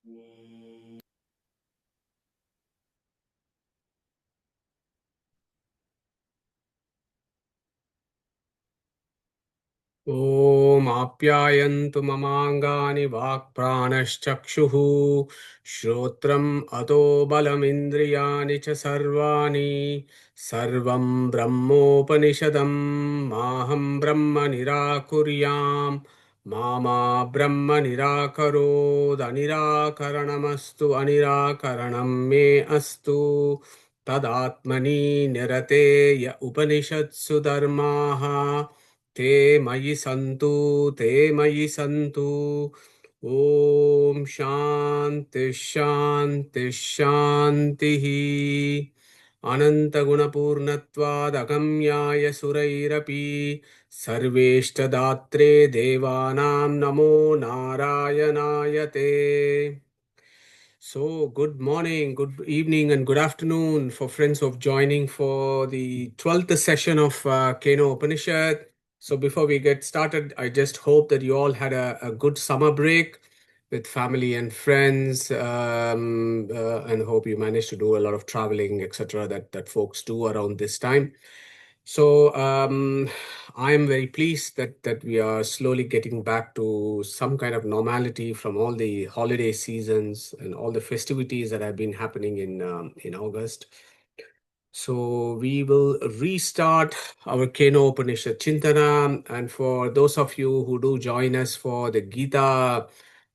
ॐ आप्यायन्तु ममाङ्गानि वाक्प्राणश्चक्षुः श्रोत्रम् अतो बलमिन्द्रियाणि च सर्वाणि सर्वं ब्रह्मोपनिषदं माहं ब्रह्म निराकुर्याम् मा ब्रह्म निराकरोदनिराकरणमस्तु अनिराकरणं मे अस्तु तदात्मनि निरतेय उपनिषत्सु धर्माः ते मयि सन्तु ते मयि सन्तु ॐ शान्ति शान्ति शान्तिः अनन्तगुणपूर्णत्वादगम्याय सुरैरपि सर्वेष्टदात्रे देवानां नमो नारायणाय ते. So, good morning, good evening, and good afternoon for friends of joining for the 12th session of Keno Upanishad. So, before we get started, I just hope that you all had a good summer break with family and friends, and hope you managed to do a lot of traveling, etc., that folks do around this time. So I am very pleased that we are slowly getting back to some kind of normality from all the holiday seasons and all the festivities that have been happening in August. So we will restart our Keno Upanishad Chintana. And for those of you who do join us for the Gita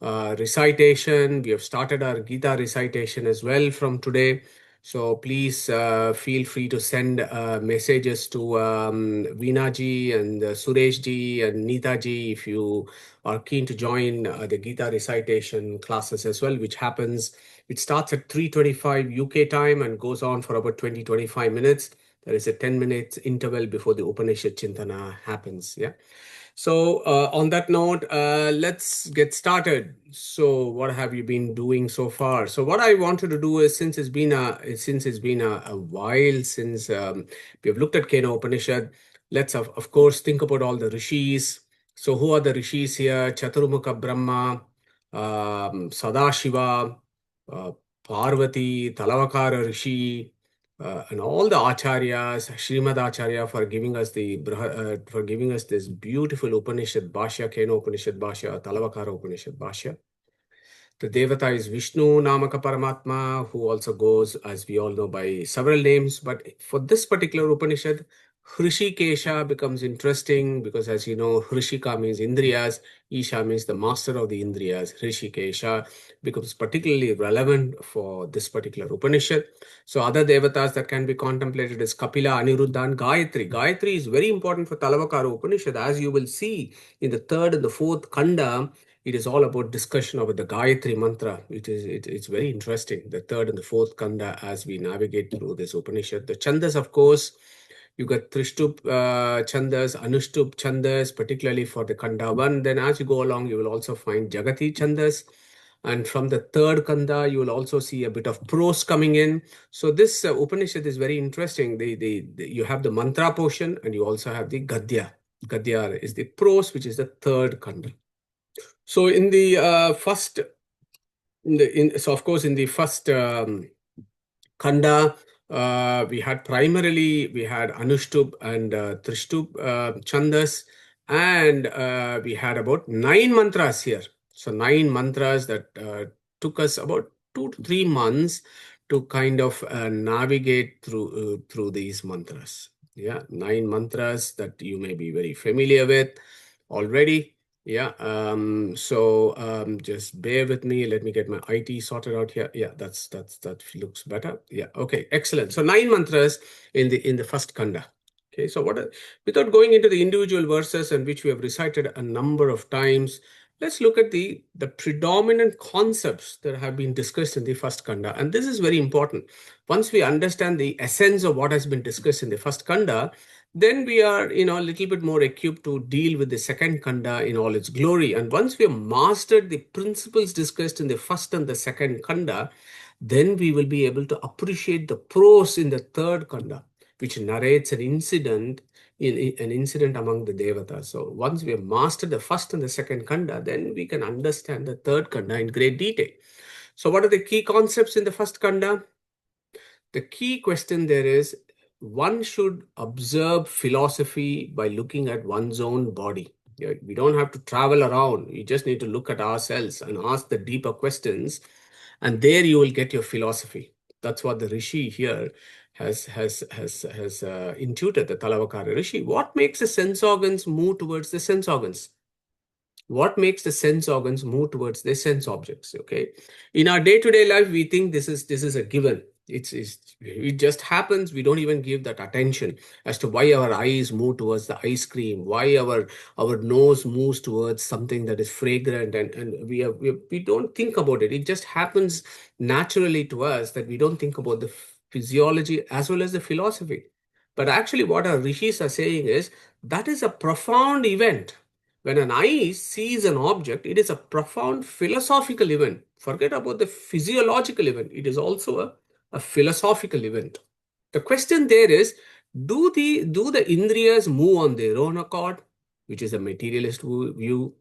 recitation, we have started our Gita recitation as well from today. So please feel free to send messages to Veena ji and Suresh ji and Neeta ji if you are keen to join the Gita recitation classes as well, which happens. It starts at 3:25 UK time and goes on for about 20-25 minutes. There is a 10 minutes interval before the Upanishad Chintana happens. Yeah. So on that note, let's get started. So what have you been doing so far? So what I wanted to do is, since it's been a while since we have looked at Kena Upanishad, let's of course think about all the rishis. So who are the rishis here? Chaturmukha Brahma, Sadashiva, uh, Parvati, Talavakara Rishi, and all the acharyas, Srimad Acharya, for giving us for giving us this beautiful Upanishad Bhashya, Kena Upanishad Bhashya, Talavakara Upanishad Bhashya. The Devata is Vishnu Namaka Paramatma, who also goes, as we all know, by several names. But for this particular Upanishad, Hrishikesha becomes interesting because, as you know, Hrishika means Indriyas, Isha means the master of the Indriyas. Hrishikesha becomes particularly relevant for this particular Upanishad. So, other devatas that can be contemplated is Kapila, Aniruddha, and Gayatri. Gayatri is very important for Talavakara Upanishad, as you will see in the third and the fourth Kanda. It is all about discussion about the Gayatri mantra. It's very interesting. The third and the fourth Kanda as we navigate through this Upanishad. The Chandas, of course, you got Trishtup Chandas, Anushtup Chandas, particularly for the Kanda 1. Then as you go along, you will also find Jagati Chandas. And from the third Kanda, you will also see a bit of prose coming in. So this Upanishad is very interesting. You have the mantra portion and you also have the Gadya. Gadya is the prose, which is the third Kanda. So in the first, so of course in the first Kanda, we had Anushtup and Trishtup Chandas, and we had about 9 mantras here. So 9 mantras that took us about 2 to 3 months to kind of navigate through these mantras. Yeah, 9 mantras that you may be very familiar with already. Yeah, just bear with me. Let me get my IT sorted out here. Yeah, that looks better. Yeah, okay, excellent. So 9 mantras in the first kanda. Okay, so without going into the individual verses and which we have recited a number of times, let's look at the predominant concepts that have been discussed in the first kanda. And this is very important. Once we understand the essence of what has been discussed in the first kanda, then we are a little bit more equipped to deal with the second kanda in all its glory. And once we have mastered the principles discussed in the first and the second kanda, then we will be able to appreciate the prose in the third kanda, which narrates an incident among the devatas. So once we have mastered the first and the second kanda, then we can understand the third kanda in great detail. So what are the key concepts in the first kanda? The key question there is, one should observe philosophy by looking at one's own body. Yeah, we don't have to travel around. We just need to look at ourselves and ask the deeper questions, and there you will get your philosophy. That's what the Rishi here has intuited, the Talavakara Rishi. What makes the sense organs move towards the sense organs? What makes the sense organs move towards the sense objects? Okay, in our day-to-day life we think this is a given. It just happens. We don't even give that attention as to why our eyes move towards the ice cream, why our nose moves towards something that is fragrant, and we don't think about it. It just happens naturally to us that we don't think about the physiology as well as the philosophy. But actually what our rishis are saying is that is a profound event. When an eye sees an object, it is a profound philosophical event. Forget about the physiological event. It is also a philosophical event. The question there is, do the indriyas move on their own accord, which is a materialist view?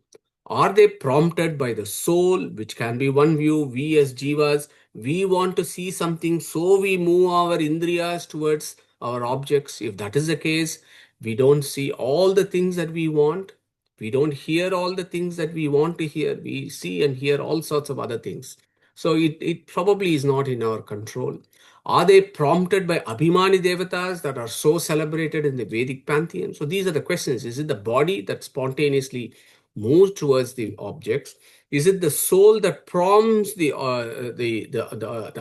Are they prompted by the soul, which can be one view? We as jivas, we want to see something, so we move our indriyas towards our objects. If that is the case, we don't see all the things that we want. We don't hear all the things that we want to hear. We see and hear all sorts of other things. So it probably is not in our control. Are they prompted by Abhimani Devatas that are so celebrated in the Vedic pantheon? So these are the questions. Is it the body that spontaneously moves towards the objects? Is it the soul that prompts the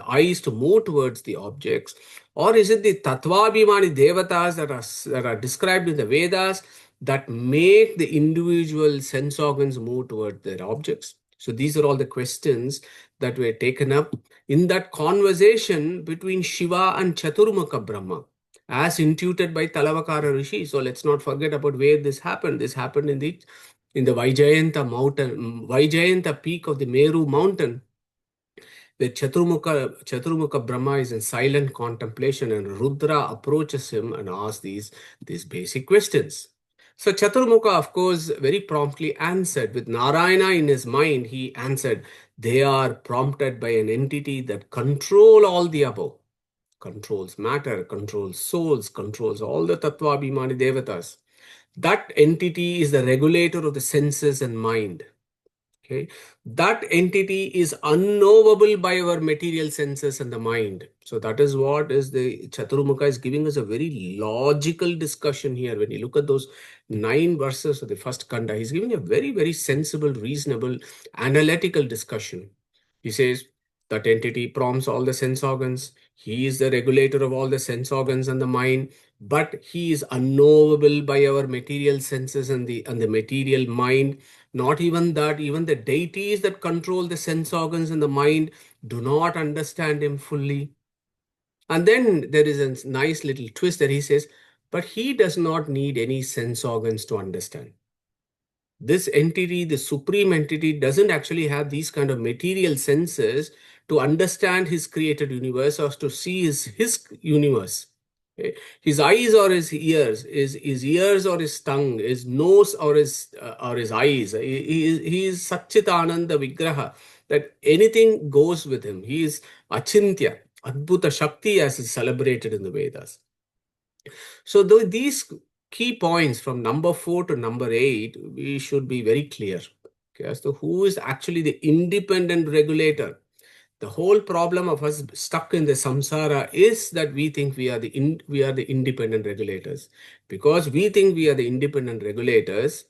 eyes to move towards the objects? Or is it the Tattvabhimani Devatas that are described in the Vedas that make the individual sense organs move toward their objects? So these are all the questions that were taken up in that conversation between Shiva and Chaturmukha Brahma, as intuited by Talavakara Rishi. So let's not forget about where this happened. This happened in the Vaijayanta peak of the Meru mountain, where Chaturmukha Brahma is in silent contemplation, and Rudra approaches him and asks these basic questions. So Chaturmukha, of course, very promptly answered. With Narayana in his mind, he answered, they are prompted by an entity that control all the above. Controls matter, controls souls, controls all the Tattva Abhimani Devatas. That entity is the regulator of the senses and mind. Okay, that entity is unknowable by our material senses and the mind. So that is what is the Chaturmukha is giving us a very logical discussion here. When you look at those 9 verses of the first kanda, he's giving a very, very sensible, reasonable, analytical discussion. He says that entity prompts all the sense organs. He is the regulator of all the sense organs and the mind, but he is unknowable by our material senses and the material mind. Not even that, even the deities that control the sense organs and the mind do not understand him fully. And then there is a nice little twist that he says, but he does not need any sense organs to understand. This entity, the supreme entity, doesn't actually have these kind of material senses to understand his created universe or to see his universe. Okay? His eyes or his ears, his ears or his tongue, his nose or his eyes. He is Satchitananda Vigraha, that anything goes with him. He is Achintya, Adbhuta Shakti, as is celebrated in the Vedas. So these key points from number 4 to number 8, we should be very clear, okay, as to who is actually the independent regulator. The whole problem of us stuck in the samsara is that we think we are the independent regulators. Because we think we are the independent regulators,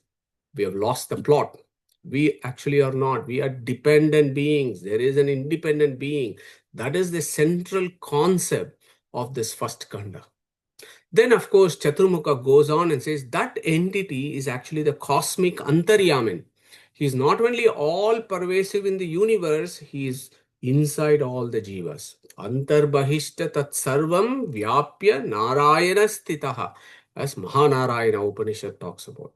we have lost the plot. We actually are not. We are dependent beings. There is an independent being. That is the central concept of this first kanda. Then, of course, Chaturmukha goes on and says that entity is actually the cosmic Antaryamin. He is not only all pervasive in the universe, he is inside all the jivas. Antarbahishta tat sarvam vyapya narayana stitaha, as Mahanarayana Upanishad talks about.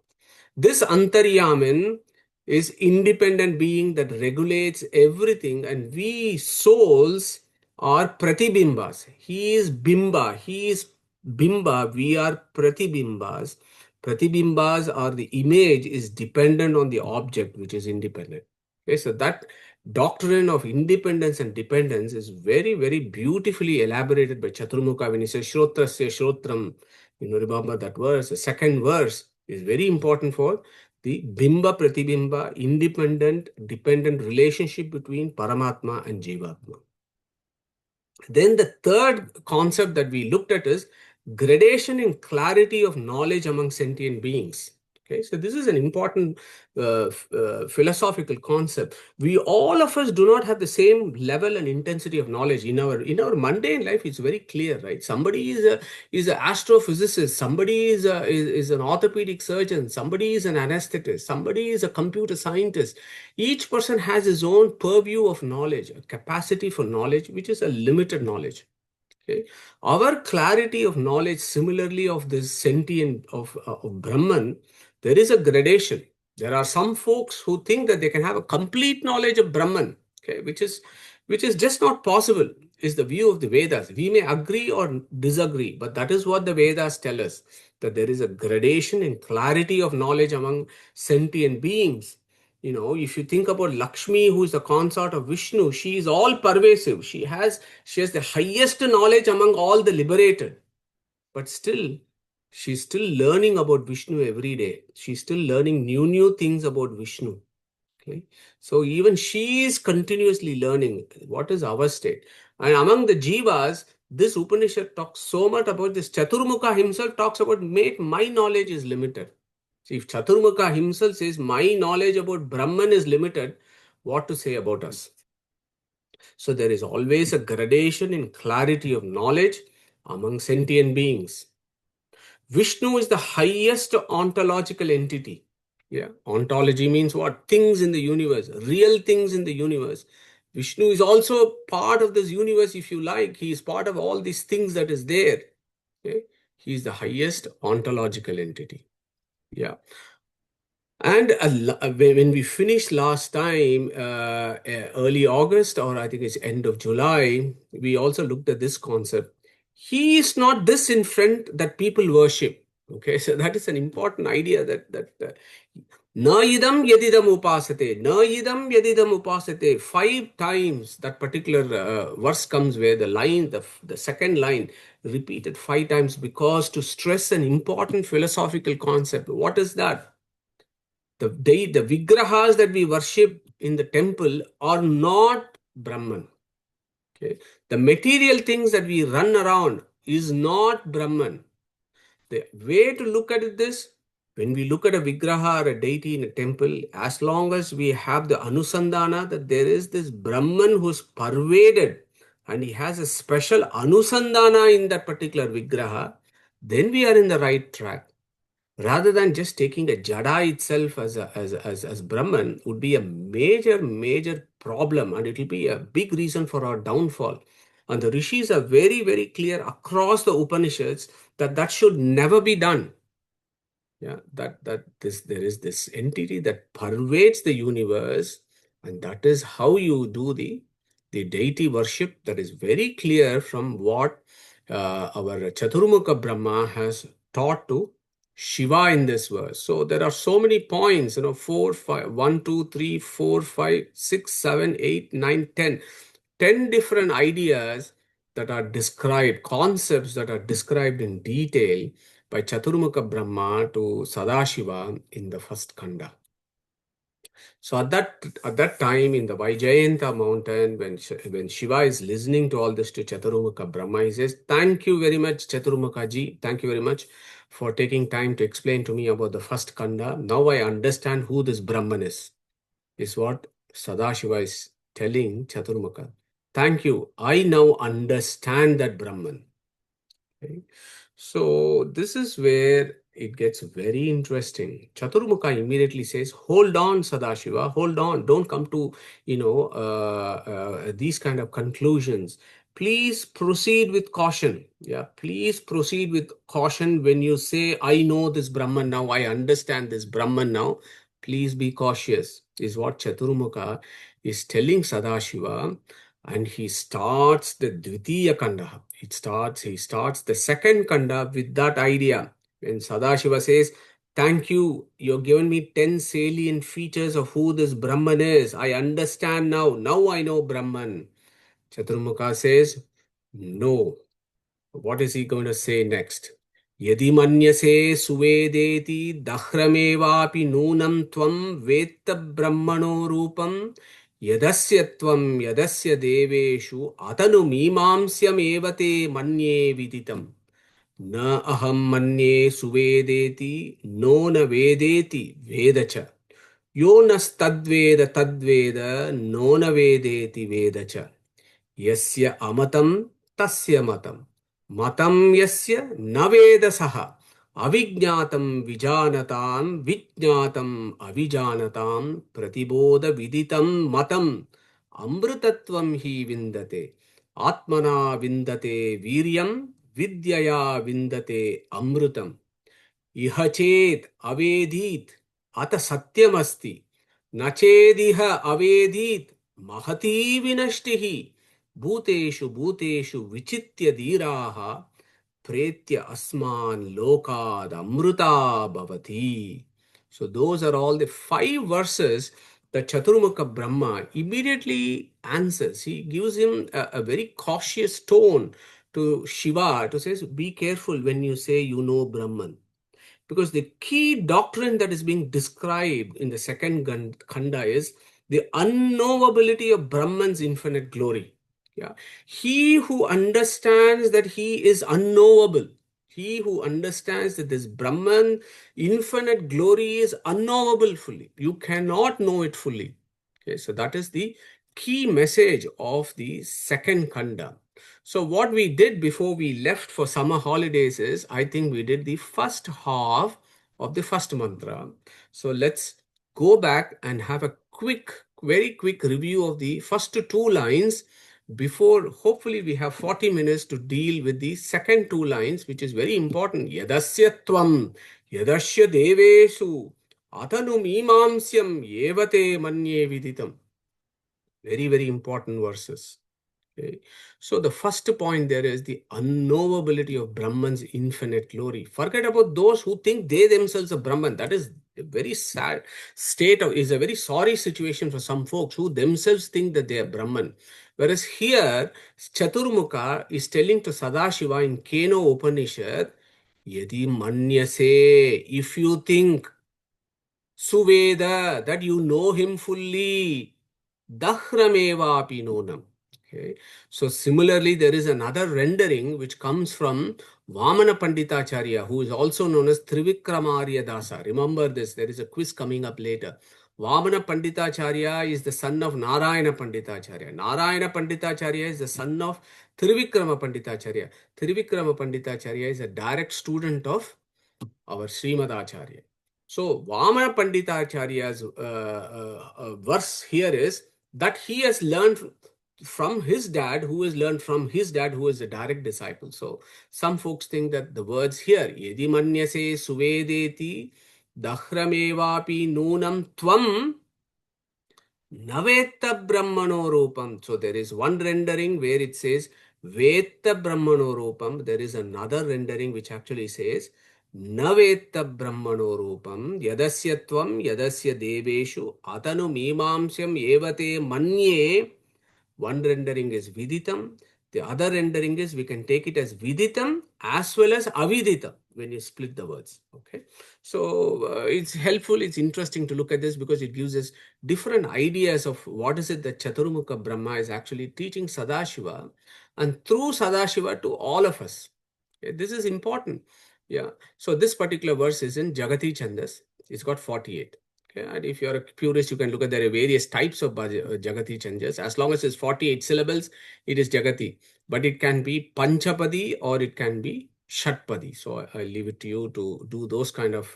This Antaryamin is independent being that regulates everything, and we souls are pratibimbas. He is bimba. He is bimba. We are pratibimbas. Pratibimbas are the image is dependent on the object, which is independent. Okay, so that doctrine of independence and dependence is very, very beautifully elaborated by Chaturmukha when he says Shrotrasya Shrotram. Remember that verse. The second verse is very important for the Bimba Pratibimba, independent, dependent relationship between Paramatma and Jivatma. Then the third concept that we looked at is gradation in clarity of knowledge among sentient beings. Okay, so this is an important philosophical concept. We all of us do not have the same level and intensity of knowledge in our mundane life. It's very clear, right? Somebody is an astrophysicist, somebody is an orthopedic surgeon, somebody is an anesthetist, somebody is a computer scientist. Each person has his own purview of knowledge, a capacity for knowledge, which is a limited knowledge. Okay. Our clarity of knowledge, similarly of this sentient of Brahman, there is a gradation. There are some folks who think that they can have a complete knowledge of Brahman, okay, which is just not possible. Is the view of the Vedas. We may agree or disagree, but that is what the Vedas tell us, that there is a gradation in clarity of knowledge among sentient beings. If you think about Lakshmi, who is the consort of Vishnu, she is all pervasive. She has the highest knowledge among all the liberated. But still, she's still learning about Vishnu every day. She's still learning new things about Vishnu. Okay. So even she is continuously learning. What is our state? And among the Jivas, this Upanishad talks so much about this. Chaturmukha himself talks about, mate, my knowledge is limited. See, if Chaturmukha himself says, my knowledge about Brahman is limited, what to say about us? So there is always a gradation in clarity of knowledge among sentient beings. Vishnu is the highest ontological entity. Yeah, ontology means what? Things in the universe, real things in the universe. Vishnu is also part of this universe, if you like. He is part of all these things that is there. Okay? He is the highest ontological entity. Yeah. And when we finished last time, early August, or I think it's end of July, we also looked at this concept. He is not this in front that people worship. Okay, so that is an important idea that na idam yadidam upasate, na idam yadidam upasate. 5 times that particular verse comes where the second line repeated 5 times because to stress an important philosophical concept. What is that? The vigrahas that we worship in the temple are not Brahman. Okay? The material things that we run around is not Brahman. The way to look at it is, when we look at a vigraha or a deity in a temple, as long as we have the anusandana that there is this Brahman who's pervaded and he has a special anusandana in that particular vigraha, then we are in the right track. Rather than just taking a jada itself as Brahman would be a major problem, and it will be a big reason for our downfall. And the rishis are very, very clear across the Upanishads that should never be done. Yeah, that there is this entity that pervades the universe, and that is how you do the deity worship. That is very clear from what our Chaturmukha Brahma has taught to Shiva in this verse. So there are so many points, 4, 5, 1, 2, 3, 4, 5, 6, 7, 8, 9, 10. 10 different ideas that are described, concepts that are described in detail by Chaturmukha Brahma to Sadashiva in the first Kanda. So at that time in the Vaijayanta mountain, when Shiva is listening to all this to Chaturmukha Brahma, he says, "Thank you very much, Chaturmukha ji. Thank you very much for taking time to explain to me about the first Kanda. Now I understand who this Brahman is what Sadashiva is telling Chaturmukha. Thank you. I now understand that Brahman." Okay. So this is where it gets very interesting. Chaturmukha immediately says, "Hold on, Sadashiva, hold on. Don't come to, these kind of conclusions. Please proceed with caution. Yeah, please proceed with caution when you say, I know this Brahman now, I understand this Brahman now. Please be cautious," is what Chaturmukha is telling Sadashiva. And he starts the Dvitiya Kanda. He starts the second Kanda with that idea. When Sadashiva says, Thank you. You've given me 10 salient features of who this Brahman is. I understand now. Now I know Brahman. Chaturmukha says, no. What is he going to say next? Yadi manyase suvedeti dahramevapi nunam tvam vetta brahmano rupam yadasya tvam yadasya deveshu atanu mimamsyam evate manye viditam. Na aham manye suvedeti no na vedeti vedacha. Yo nastadveda tadveda no na vedeti vedacha. Yasya amatam tasya matam. Matam yasya navedasaha. Avijñatam vijanatam vijñatam avijanatam pratiboda viditam matam. Amrutatvam hi vindate. Atmana vindate viryam vidyaya vindate amrutam. इह चेत अवेदीत अत सत्यमस्ति न चेदिह अवेदीत महती विनष्टिः भूतेषु भूतेषु विचित्य धीराः प्रेत्य अस्मान् लोकाद अमृता भवति. So those are all the 5 verses that Chaturmukha Brahma immediately answers. He gives him a very cautious tone to Shiva to say, be careful when you say you know Brahman. Because the key doctrine that is being described in the second khanda is the unknowability of Brahman's infinite glory. Yeah, he who understands that he is unknowable, he who understands that this Brahman infinite glory is unknowable fully, you cannot know it fully. Okay, so that is the key message of the second khanda. So what we did before we left for summer holidays is, I think we did the first half of the first mantra. So let's go back and have a very quick review of the first 2 lines before hopefully we have 40 minutes to deal with the second 2 lines, which is very important. Yadasya tvam, yadasya deveshu, atanu mimamsyam evate manye viditam. Very, very important verses. Okay. So the first point there is the unknowability of Brahman's infinite glory. Forget about those who think they themselves are Brahman. That is a very sad state of, is a very sorry situation for some folks who themselves think that they are Brahman. Whereas here, Chaturmukha is telling to Sadashiva in Keno Upanishad, Yadi manyase, if you think Suveda, that you know him fully, Dahrameva Pinonam. Okay. So similarly, there is another rendering which comes from Vamana Panditacharya, who is also known as Trivikramarya Dasa. Remember this, there is a quiz coming up later. Vamana Panditacharya is the son of Narayana Panditacharya. Narayana Panditacharya is the son of Trivikrama Panditacharya. Trivikrama Panditacharya is a direct student of our Srimad Acharya. So Vamana Panditacharya's verse here is that he has learned from his dad, who has learned from his dad, who is a direct disciple. So some folks think that the words here, Yedi manyase suvedeti dahramevapi nunam tvam Naveta Brahmano Rupam. So there is one rendering where it says Veta Brahmano Rupam. There is another rendering which actually says Naveta Brahmano Rupam Yadasyatvam Yadasya Deveshu Atanu Mimamsyam Evate Manye. One rendering is Viditam. The other rendering is, we can take it as Viditam as well as Aviditam when you split the words. Okay. So it's helpful, it's interesting to look at this because it gives us different ideas of what is it that Chaturmukha Brahma is actually teaching Sadashiva, and through Sadashiva to all of us. Okay, this is important. Yeah. So this particular verse is in Jagati Chandas. It's got 48. Okay. And if you're a purist, you can look at there are various types of Jagati Chandas. As long as it's 48 syllables, it is Jagati. But it can be Panchapadi or it can be Shatpadi. So I'll leave it to you to do those kind of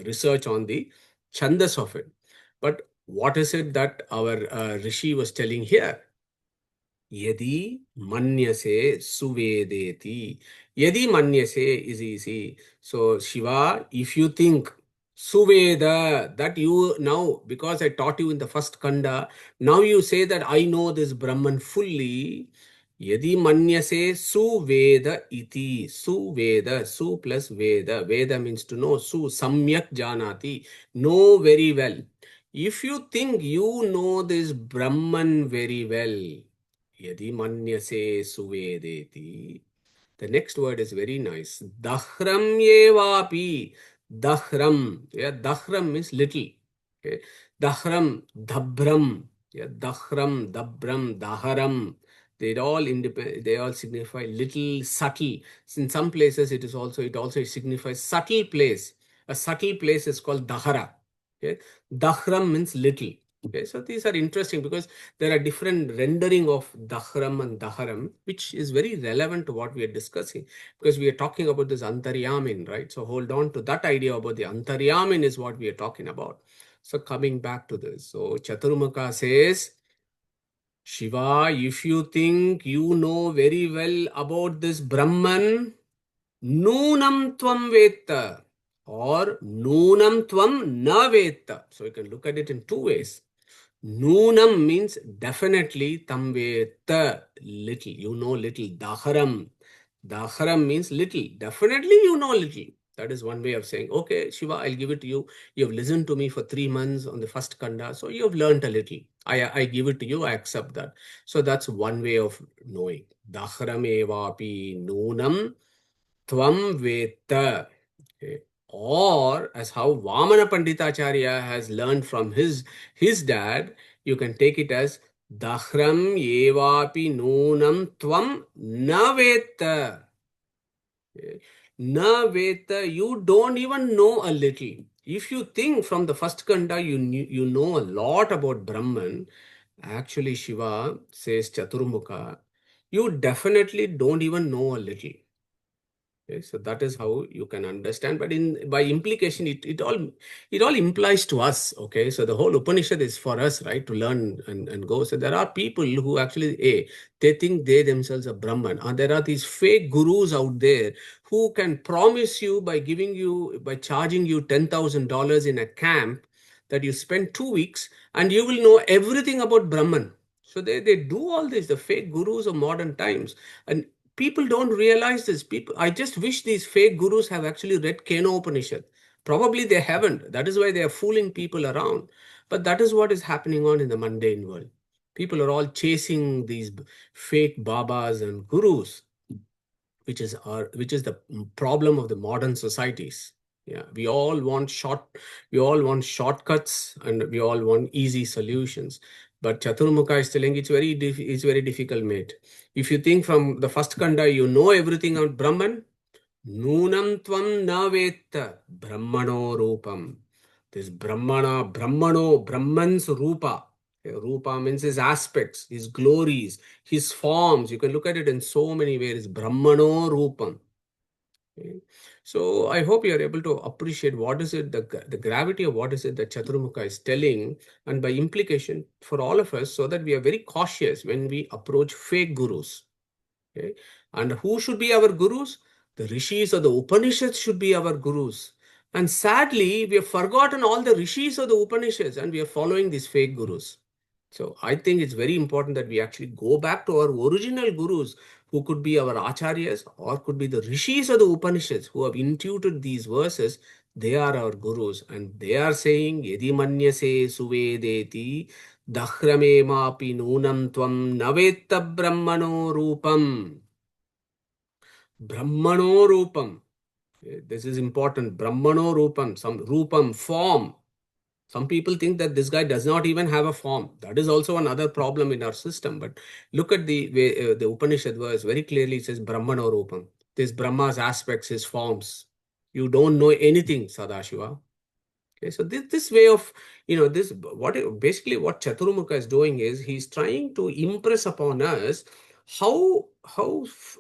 research on the Chandas of it. But what is it that our Rishi was telling here? Yadi manyase suvedeti. Yadi manyase is easy. So Shiva, if you think Suveda, that you now, because I taught you in the first kanda, now you say that I know this Brahman fully. Yadi manyase suveda iti. Suveda, su plus veda. Veda means to know. Su samyak janati. Know very well. If you think you know this Brahman very well, yadi manyase suvedeti. The next word is very nice. Dahram yevapi. Dahram. Yeah, dahram means little. Okay. Dahram, dabram. Yeah, dahram, dabram, daharam. They all signify little, subtle. In some places it also signifies subtle place. A subtle place is called dahara. Okay. Dahram means little. Okay. So these are interesting because there are different rendering of dahram and daharam, which is very relevant to what we are discussing because we are talking about this antaryamin, right? So hold on to that idea about the antaryamin is what we are talking about. So coming back to this, so Chaturmukha says, Shiva, if you think you know very well about this Brahman, Nunam tvam veta or Nunam tvam na veta. So you can look at it in two ways. Noonam means definitely tamveta, little. You know little. Daharam. Daharam means little. Definitely you know little. That is one way of saying, okay, Shiva, I'll give it to you. You have listened to me for 3 months on the first kanda, so you have learned a little. I give it to you, I accept that. So that's one way of knowing. Daharam evapi noonam tvam veta. Okay. Or as how Vamana Panditacharya has learned from his dad, you can take it as Dahram Yevapi Noonam Tvam Naveta. Okay. Naveta, you don't even know a little. If you think from the first kanda you know a lot about Brahman, actually Shiva says Chaturmukha, you definitely don't even know a little. Okay, so that is how you can understand. But in by implication, it all implies to us. Okay, so the whole Upanishad is for us, right, to learn and go. So there are people who actually, they think they themselves are Brahman, and there are these fake gurus out there who can promise you by charging you $10,000 in a camp that you spend 2 weeks and you will know everything about Brahman. So they do all this, the fake gurus of modern times. And people don't realize this. People, I just wish these fake gurus have actually read Keno Upanishad. Probably they haven't. That is why they are fooling people around. But that is what is happening on in the mundane world. People are all chasing these fake babas and gurus, which is the problem of the modern societies. Yeah, we all want shortcuts and we all want easy solutions. But Chaturmukha is telling it's very difficult, mate. If you think from the first kanda you know everything on Brahman, Nunam tvam na veta Brahmano rupam. This Brahman's rupa. Rupa means his aspects, his glories, his forms. You can look at it in so many ways. Brahmano rupam. Okay. So I hope you are able to appreciate what is it, the gravity of what is it that Chaturmukha is telling, and by implication for all of us, so that we are very cautious when we approach fake gurus. Okay. And who should be our gurus? The rishis or the Upanishads should be our gurus. And sadly, we have forgotten all the rishis of the Upanishads and we are following these fake gurus. So I think it's very important that we actually go back to our original gurus who could be our acharyas or could be the rishis of the Upanishads who have intuited these verses. They are our gurus and they are saying, Yedi manyase suvedeti Dahrame noonam tvam naveta brahmano rupam. Brahmano rupam. This is important. Brahmano rupam. Some rupam, form. Some people think that this guy does not even have a form. That is also another problem in our system. But look at the way the Upanishad verse very clearly it says Brahmano rupam. This Brahma's aspects, his forms. You don't know anything, Sadashiva. Okay, so this way of, this basically what Chaturmukha is doing is he's trying to impress upon us how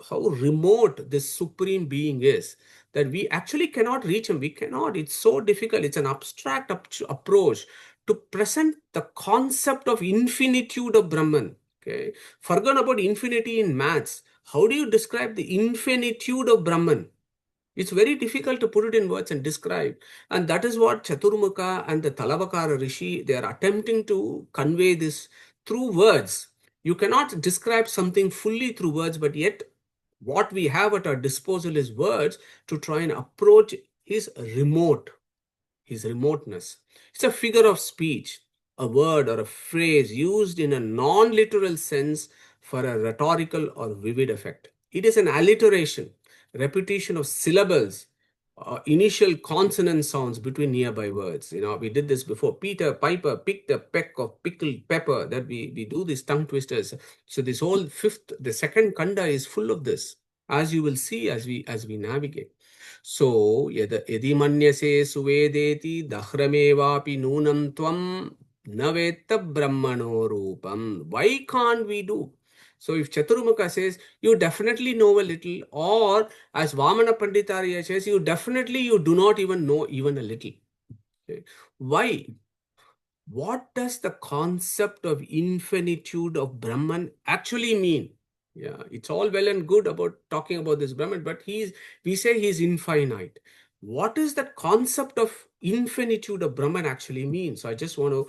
remote this supreme being is, that we actually cannot reach him. We cannot. It's so difficult. It's an abstract approach to present the concept of infinitude of Brahman. Okay, forget about infinity in maths. How do you describe the infinitude of Brahman? It's very difficult to put it in words and describe. And that is what Chaturmukha and the Talavakara Rishi, they are attempting to convey this through words. You cannot describe something fully through words, but yet what we have at our disposal is words to try and approach his remoteness. It's a figure of speech, a word or a phrase used in a non literal sense for a rhetorical or vivid effect. It is an alliteration, repetition of syllables, initial consonant sounds between nearby words. We did this before. Peter Piper picked a peck of pickled pepper. That we do these tongue twisters. So this whole the second kanda is full of this, as you will see as we navigate. So yadi manyase suvedeti dahrame nunam tvam naveta brahmano rupam. Why can't we do? So if Chaturmukha says, you definitely know a little, or as Vamana Panditariya says, you do not even know even a little. Okay. Why? What does the concept of infinitude of Brahman actually mean? Yeah, it's all well and good about talking about this Brahman, but we say he's infinite. What is that concept of infinitude of Brahman actually mean? So I just want to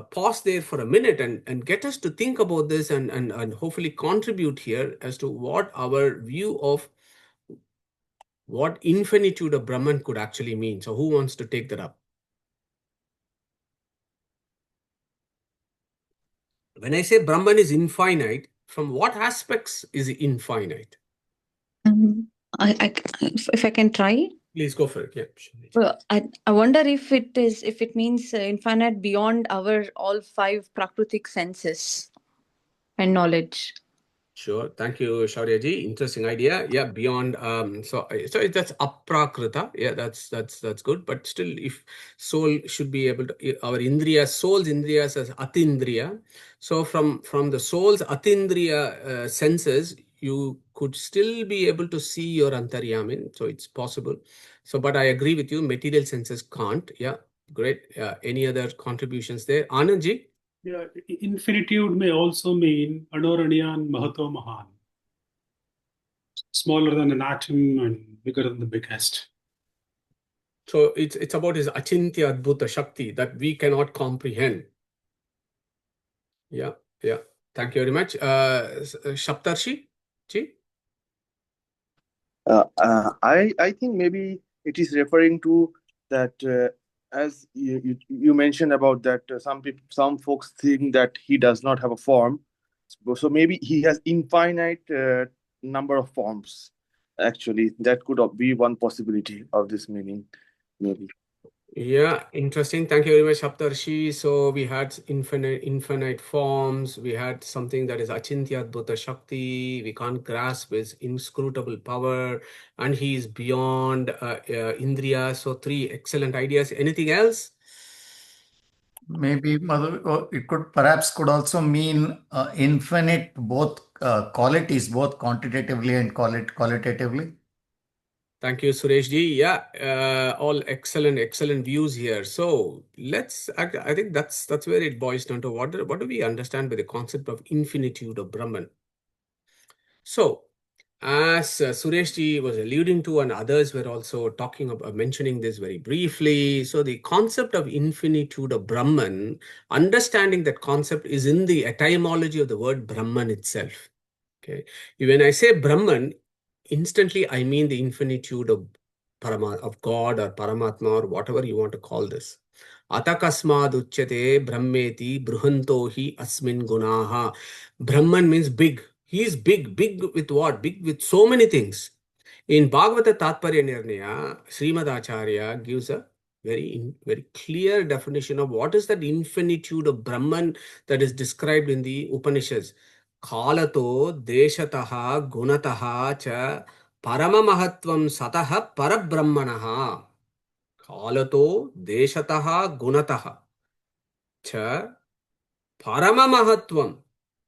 pause there for a minute and get us to think about this and hopefully contribute here as to what our view of what infinitude of Brahman could actually mean. So who wants to take that up? When I say Brahman is infinite, from what aspects is it infinite? Um, if I can try. Please go for it. Yeah. Well, I wonder if it means infinite beyond our all five prakritic senses and knowledge. Sure. Thank you, Shaurya ji. Interesting idea. Yeah, beyond so that's aprakrita. Yeah, that's good. But still, if soul should be able to our soul's indriyas as atindriya. So from the soul's atindriya senses, you could still be able to see your antaryamin. So it's possible. So, but I agree with you. Material senses can't. Yeah, great. Any other contributions there, Anand ji? Yeah, infinitude may also mean Anoranyan Mahato Mahan, smaller than an atom and bigger than the biggest. So it's about his achintya adbhuta shakti that we cannot comprehend. Yeah. Thank you very much. Shaptarshi ji? I think maybe it is referring to that as you mentioned about that some folks think that he does not have a form, so maybe he has infinite number of forms. Actually, that could be one possibility of this meaning, maybe. Yeah, interesting. Thank you very much, Shaptarshi. So we had infinite forms. We had something that is achintya adbhuta shakti. We can't grasp his inscrutable power, and he is beyond Indriya. So three excellent ideas. Anything else? Maybe it could also mean infinite both qualities, both quantitatively and qualitatively. Thank you, Suresh ji. Yeah, all excellent views here. So I think that's where it boils down to what do we understand by the concept of infinitude of Brahman? So, as Suresh ji was alluding to, and others were also talking about mentioning this very briefly. So, the concept of infinitude of Brahman, understanding that concept is in the etymology of the word Brahman itself. Okay, when I say Brahman, instantly I mean the infinitude of of God or Paramatma or whatever you want to call this. Atakasmad uchyate brahmeti bruhanto hi asmin gunaha. Brahman means big. He is big. Big with what? Big with so many things. In Bhagavata Tatparya Nirnaya, Srimad Acharya gives a very clear definition of what is that infinitude of Brahman that is described in the Upanishads. Kalato deshataha gunataha cha paramamahatvam sataha parabrahmanaha. Kalato deshataha gunataha cha paramamahatvam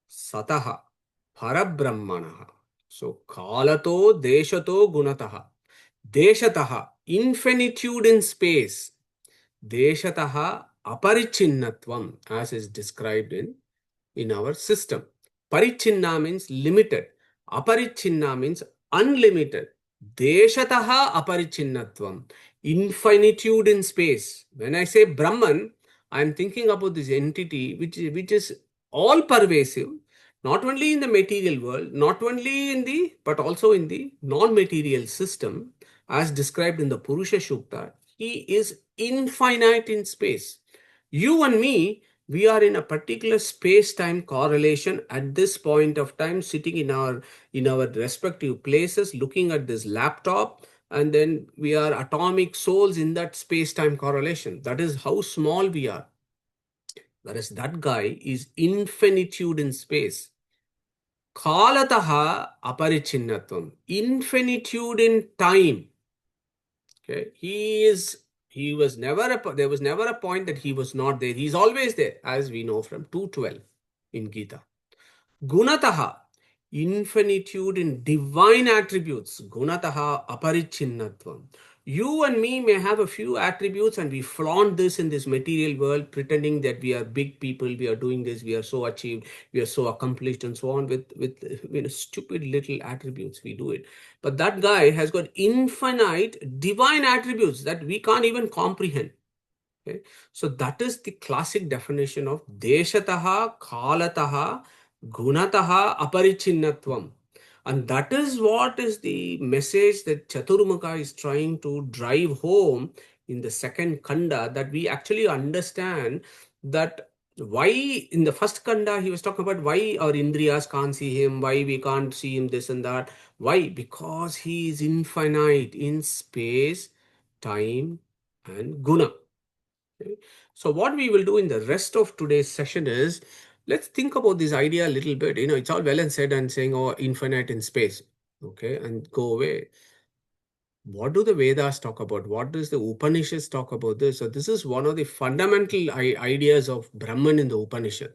sataha parabrahmanaha. So kalato deshato gunataha. Deshataha, infinitude in space. Deshataha aparichinnatvam, as is described in our system. Parichinna means limited. Aparichinna means unlimited. Deshataha aparichinnatvam, infinitude in space. When I say Brahman, I am thinking about this entity which is all pervasive, not only in the material world, not only in the, but also in the non-material system, as described in the Purusha Sukta. He is infinite in space. You and me, we are in a particular space-time correlation at this point of time, sitting in our respective places, looking at this laptop, and then we are atomic souls in that space-time correlation. That is how small we are. Whereas that guy is infinitude in space. Kalataha aparichinnatvam. Infinitude in time. Okay. He was never there was never a point that he was not there. He's always there, as we know from 212 in Gita. Gunataha, infinitude in divine attributes. Gunataha aparichinnatvam. You and me may have a few attributes and we flaunt this in this material world, pretending that we are big people, we are doing this, we are so achieved, we are so accomplished and so on with stupid little attributes. We do it. But that guy has got infinite divine attributes that we can't even comprehend. Okay. So that is the classic definition of Deshataha, Kalataha, Gunataha, Aparichinnatvam. And that is what is the message that Chaturmukha is trying to drive home in the second Kanda, that we actually understand that why in the first Kanda he was talking about why our Indriyas can't see him, why we can't see him, this and that. Why? Because he is infinite in space, time, and guna. Okay. So what we will do in the rest of today's session is, let's think about this idea a little bit. It's all well and said and saying, oh, infinite in space, okay, and go away. What do the Vedas talk about? What does the Upanishads talk about this? So this is one of the fundamental ideas of Brahman in the Upanishad,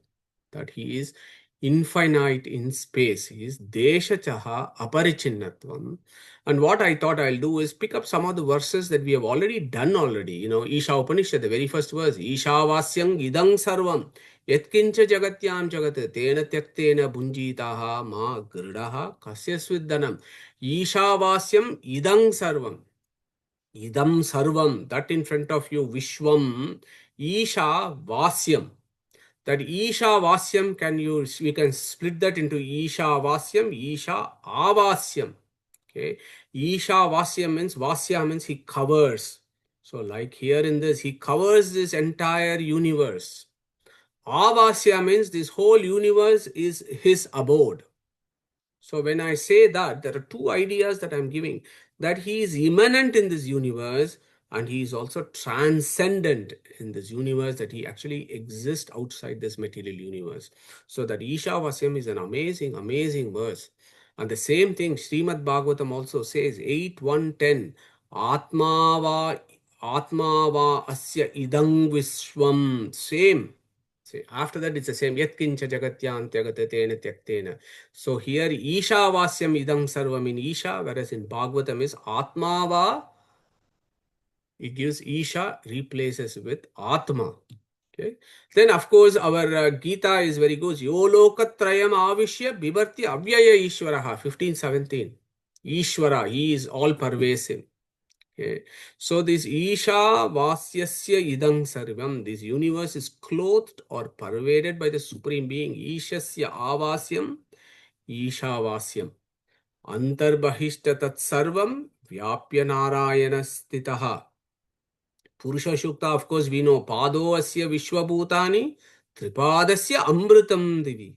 that he is infinite in space. He is Deshachaha Aparichinnatvam. And what I thought I'll do is pick up some of the verses that we have already done already. Isha Upanishad, the very first verse, Isha Vasyam Idang Sarvam Yatkincha Jagatyam Jagat Tena Tyaktena Bunjitaha Ma Gridaha Kasyasviddanam. Isha Vasyam Idang Sarvam. Idam Sarvam, that in front of you, Vishwam, Isha Vasyam. That Isha Vasyam, we can split that into Isha Vasyam, Isha Avasyam. Okay. Isha Vasya means he covers. So like here in this, he covers this entire universe. Avasya means this whole universe is his abode. So when I say that, there are two ideas that I'm giving, that he is immanent in this universe and he is also transcendent in this universe, that he actually exists outside this material universe. So that Isha Vasyam is an amazing, amazing verse. And the same thing, Srimad Bhagavatam also says, 8.1.10, Atma va asya idang vishwam. Same. After that, it's the same. Yatkincha jagatyan tyagatatena tyaktena. So here, Isha Vasyam idang sarvam in Isha, whereas in Bhagavatam is Atma va. It gives Isha, replaces with Atma. Okay. Then, of course, our Gita is very good. Yolokatrayam avishya bibarti avyaya Ishwaraha, 15:17. Ishwara, he is all pervasive. Okay. So this Isha Vasyasya Idang Sarvam, this universe is clothed or pervaded by the Supreme Being. Ishasya Avasyam, Isha Vasyam. Antarbahishta Tat Sarvam, Vyapya Narayana Stitaha. Purusha Shukta, of course, we know. Pado Asya Vishwabhutani, Tripadasya Amritam Divi.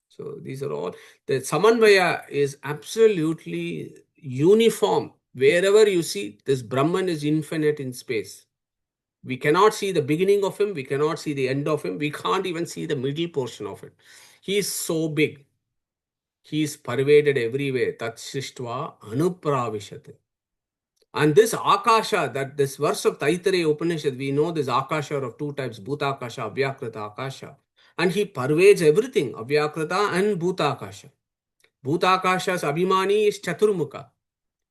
So these are all, the Samanvaya is absolutely uniform. Wherever you see, this Brahman is infinite in space. We cannot see the beginning of him. We cannot see the end of him. We can't even see the middle portion of it. He is so big. He is pervaded everywhere. Tat Shishtva Anupravishat. And this Akasha, that this verse of Taittiriya Upanishad, we know this Akasha of two types, Bhutakasha, Avyakrita Akasha. And he pervades everything, Avyakrita and Bhutakasha. Bhutakasha's Abhimani is Chaturmukha.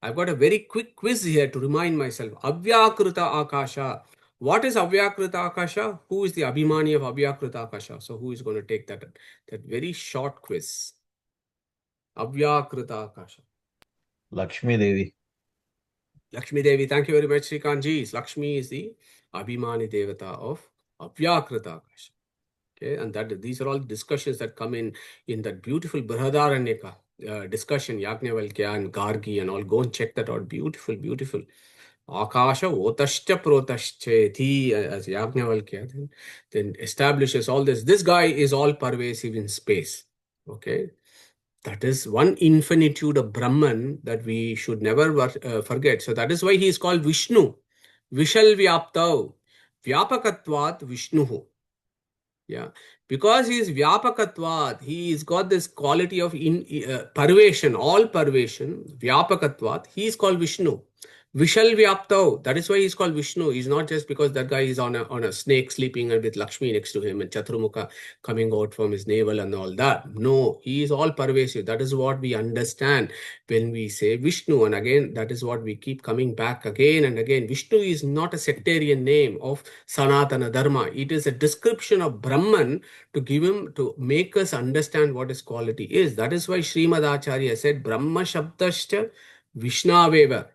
I've got a very quick quiz here to remind myself. Avyakrita Akasha. What is Avyakrita Akasha? Who is the Abhimani of Avyakrita Akasha? So who is going to take that very short quiz? Avyakrita Akasha. Lakshmi Devi. Lakshmi Devi, thank you very much, Srikanji. Lakshmi is the Abhimani Devata of Avyakrita Akasha. Okay, and that these are all discussions that come in that beautiful Brihadaranyaka discussion, Yajnavalkya and Gargi and all. Go and check that out. Beautiful, beautiful. Akasha otascha protascheti, as Yajnavalkya then establishes all this. This guy is all pervasive in space. Okay, that is one infinitude of Brahman that we should never forget. So that is why he is called Vishnu. Vishal Vyaptav. Vyapakatvat Vishnuhu. Yeah, because he is Vyapakatvat, he has got this quality of pervasion, all pervasion, Vyapakatvat, he is called Vishnu. Vishal Vyaptav, that is why he is called Vishnu. He's not just because that guy is on a snake sleeping and with Lakshmi next to him and Chaturmukha coming out from his navel and all that. No, he is all pervasive. That is what we understand when we say Vishnu. And again, that is what we keep coming back again and again. Vishnu is not a sectarian name of Sanatana Dharma. It is a description of Brahman to make us understand what his quality is. That is why Srimad Acharya said Brahma Shabdashcha Vishnaveva.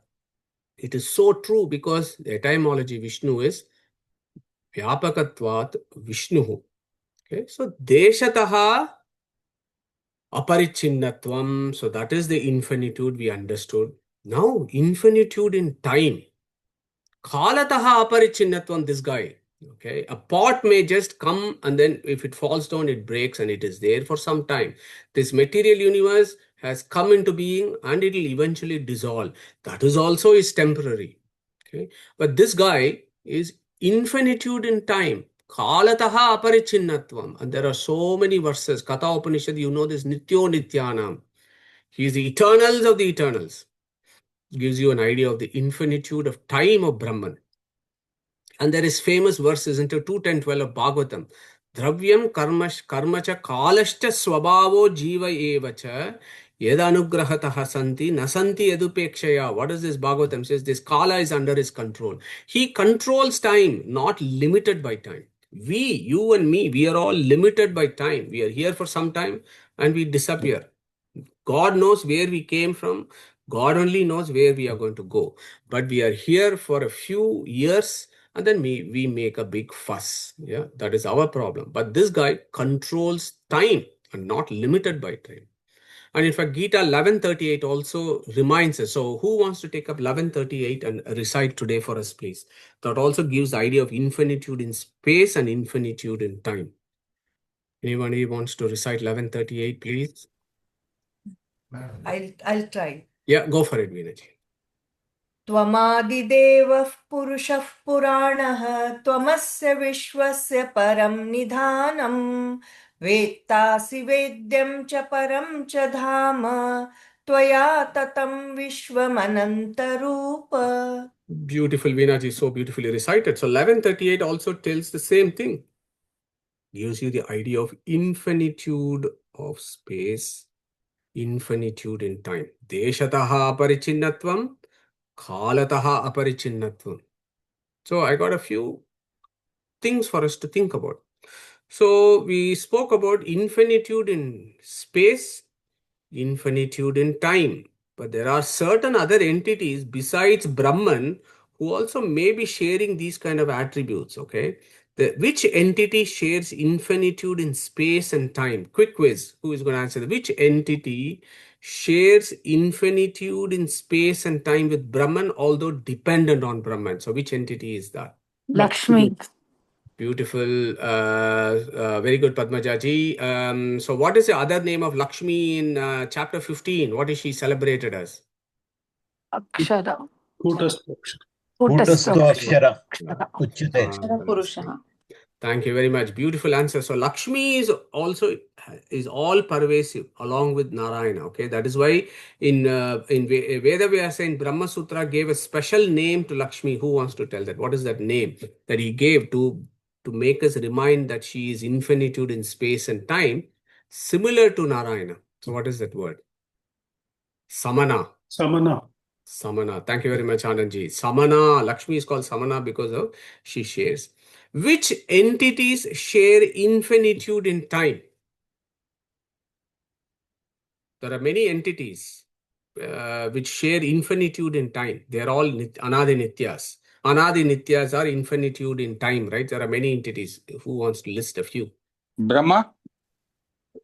It is so true because the etymology Vishnu is Vyapakatvat Vishnuhu. Okay, so Deshataha Aparichinnatvam. So that is the infinitude we understood. Now, infinitude in time. Kalataha Aparichinnatvam, this guy. Okay, a pot may just come and then if it falls down, it breaks and it is there for some time. This material universe has come into being and it will eventually dissolve. That is also is temporary. Okay, but this guy is infinitude in time. Kalataha Aparichinnatvam. And there are so many verses. Katha Upanishad, you know this Nityo Nityanam. He is the eternals of the eternals. Gives you an idea of the infinitude of time of Brahman. And there is famous verses into 2.10.12 of Bhagavatam. Dravyam karmacha kalashcha swabhavo jiva evacha yedanugrahataha santi nasanti edupekshaya. What does this Bhagavatam says? This kala is under his control. He controls time, not limited by time. We, you and me, we are all limited by time. We are here for some time and we disappear. God knows where we came from. God only knows where we are going to go. But we are here for a few years and then we make a big fuss. Yeah, that is our problem. But this guy controls time and not limited by time. And in fact, Gita 11:38 also reminds us. So who wants to take up 11:38 and recite today for us, please? That also gives the idea of infinitude in space and infinitude in time. Anybody wants to recite 11:38, please? I'll try. Yeah, go for it, Veenaji. त्वमादिदेवः पुरुषः पुराणः त्वमस्य विश्वस्य परं निधानम् वेत्तासि वेद्यं च परं च धाम त्वया ततं विश्वमनन्तरूप. Beautiful, Veenaji, so beautifully recited. So 11:38 also tells the same thing. Gives you the idea of infinitude of space, infinitude in time. Deshataha aparichinnatvam, kalataha aparichinnatvam. So I got a few things for us to think about. So we spoke about infinitude in space, infinitude in time. But there are certain other entities besides Brahman who also may be sharing these kind of attributes, okay? Which entity shares infinitude in space and time? Quick quiz. Who is going to answer that? Which entity shares infinitude in space and time with Brahman, although dependent on Brahman? So which entity is that? Lakshmi. Beautiful. Very good, Padmajaji. So what is the other name of Lakshmi in chapter 15? What is she celebrated as? Akshara. Kutastoksha. Kutasto Akshara Yeah. Uchyate. Purusha. Thank you very much. Beautiful answer. So Lakshmi is also all pervasive along with Narayana. Okay, that is why in Veda we are saying Brahma Sutra gave a special name to Lakshmi. Who wants to tell that? What is that name that he gave to make us remind that she is infinitude in space and time, similar to Narayana? So what is that word? Samana. Samana. Samana. Thank you very much, Anandji. Samana. Lakshmi is called Samana because of she shares. Which entities share infinitude in time? There are many entities which share infinitude in time. They are all Anadi Nityas. Anadi Nityas are infinitude in time, right? There are many entities. Who wants to list a few? Brahma?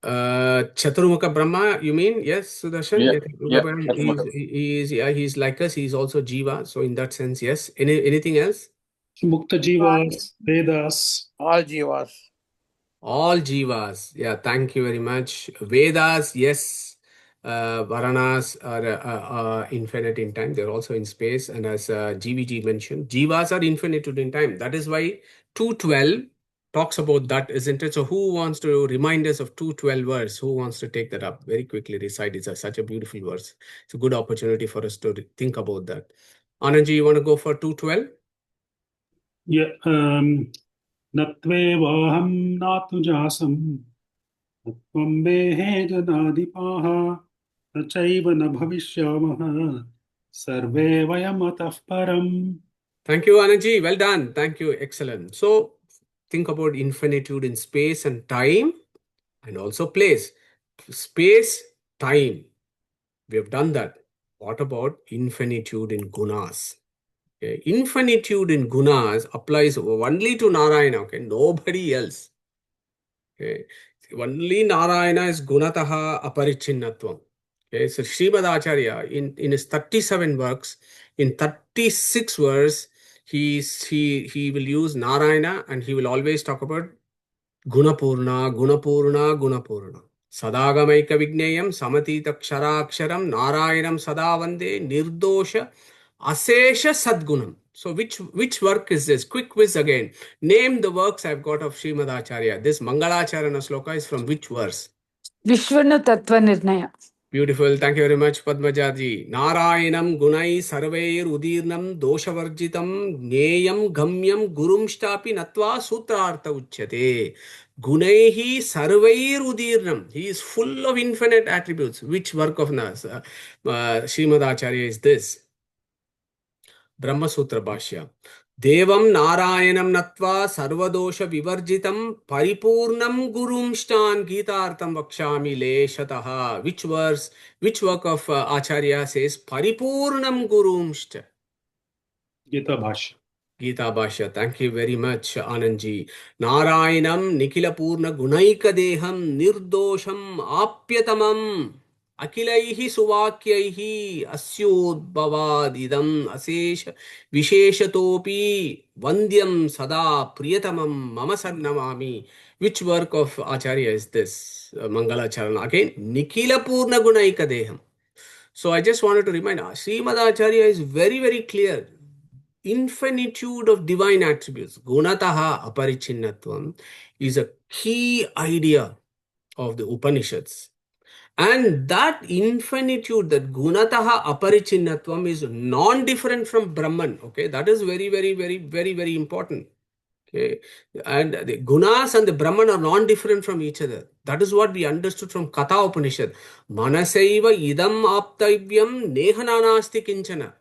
Chaturmukha Brahma, you mean? Yes, Sudarshan? Yeah, yeah, Chaturmukha Chaturmukha. he's like us, he's also Jiva. So in that sense, yes. Anything else? Mukta Jivas, Vedas. All jivas. All Jivas. Yeah, thank you very much. Vedas, yes. Varanas are infinite in time. They're also in space. And as GVG mentioned, Jivas are infinitude in time. That is why 212 talks about that, isn't it? So who wants to remind us of 212 verse? Who wants to take that up? Very quickly recite. It's such a beautiful verse. It's a good opportunity for us to think about that. Anandji, you want to go for 212? Yeah. Natvevaham natujasam. Natvam vehe janadipaha. Nachaiva na bhavishyamaha. Sarve vayam atah param. Thank you, Anandji. Well done. Thank you. Excellent. So think about infinitude in space and time and also place. Space, time. We have done that. What about infinitude in gunas? Okay. Infinitude in gunas applies only to Narayana. Okay. Nobody else. Okay. Only Narayana is gunataha aparichinnatvam. Okay. So Srimad Acharya in his 37 works, in 36 verse, he will use Narayana and he will always talk about Gunapurna, Gunapurna, Gunapurna. Sadagamaika Vignayam, Samatita Ksharaksharam, Narayanam Sadavande, Nirdosha, Asesha Sadgunam. So which work is this? Quick quiz again. Name the works I've got of Srimad Acharya. This Mangalacharana sloka is from which verse? Vishwanu Tattva Nirnaya. Beautiful. Thank you very much, Padmajaji. Narayanam Gunai Sarvair Udirnam Doshavarjitam Gneyam Gamyam Gurumshtapi Natva Sutrartha Uchyate. Gunaihi Sarvair Udirnam. He is full of infinite attributes. Which work of Srimad Acharya is this? Brahma Sutra Bhashya. Devam Narayanam Natva Sarvadosha Vivarjitam Paripurnam Gurumshtan Gitaartam Vakshami Leshataha. Which verse, which work of Acharya says Paripurnam Gurumshta? Gita Bhashya. Gita Bhashya. Thank you very much, Anandji. Narayanam Nikhila Purna Gunaika Deham Nirdosham Apyatamam. Akilaihi Suvakyaihi Asyodbhavadidam Asesha Visheshatopi Vandyam Sada Priyatamam Mama Sarnamami. Which work of Acharya is this? Mangala Charana. Again, Nikhila Purna Gunaika Deham. So I just wanted to remind, Srimad Acharya is very, very clear. Infinitude of divine attributes, Gunataha Aparichinnatvam, is a key idea of the Upanishads. And that infinitude, that Gunataha Aparichinnatvam, is non-different from Brahman. Okay, that is very, very, very, very, very important. Okay, and the Gunas and the Brahman are non-different from each other. That is what we understood from Katha Upanishad. Manasaiva idam aptaivyam nehananasti kinchana.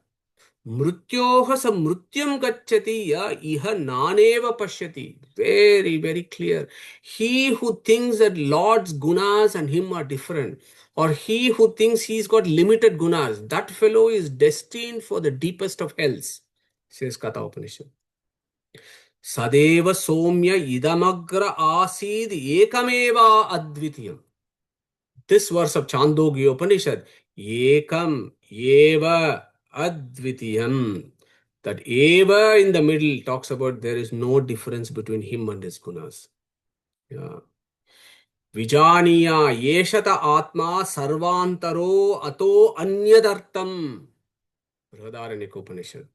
Mrutyoha sa mrutyam gacchati ya iha naneva pashyati. Very, very clear. He who thinks that Lord's gunas and him are different, or he who thinks he's got limited gunas, that fellow is destined for the deepest of hells, says Katha Upanishad. Sadeva somya idamagra asid ekameva advitiyam. This verse of Chandogya Upanishad, ekam eva advitiyam. That eva in the middle talks about there is no difference between him and his gunas. Yeah. Vijaniya yeshata atma sarvantaro ato anyadartam. Brihadaranyaka Upanishad.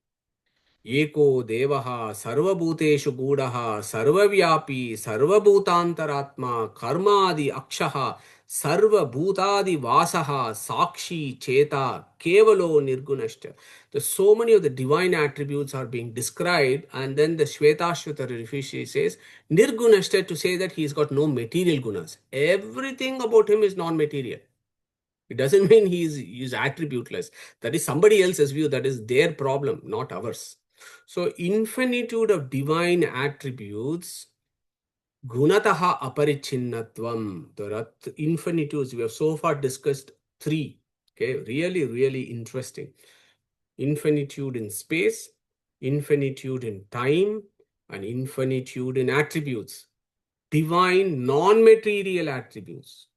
Eko devaha sarvabhuteshu gudaha sarvavyapi sarvabhutantaratma karmadi akshaha sarvabhutadi vasaha sakshi cheta kevalo nirgunashta. So many of the divine attributes are being described, and then the Shvetashvata Rishi says nirgunashta, to say that he's got no material gunas. Everything about him is non-material. It doesn't mean he's attributeless. That is somebody else's view. That is their problem, not ours. So infinitude of divine attributes, gunataha aparichinnatvam. The infinitudes, we have so far discussed 3. Okay, really, really interesting. Infinitude in space, infinitude in time, and infinitude in attributes. divine, non-material attributes.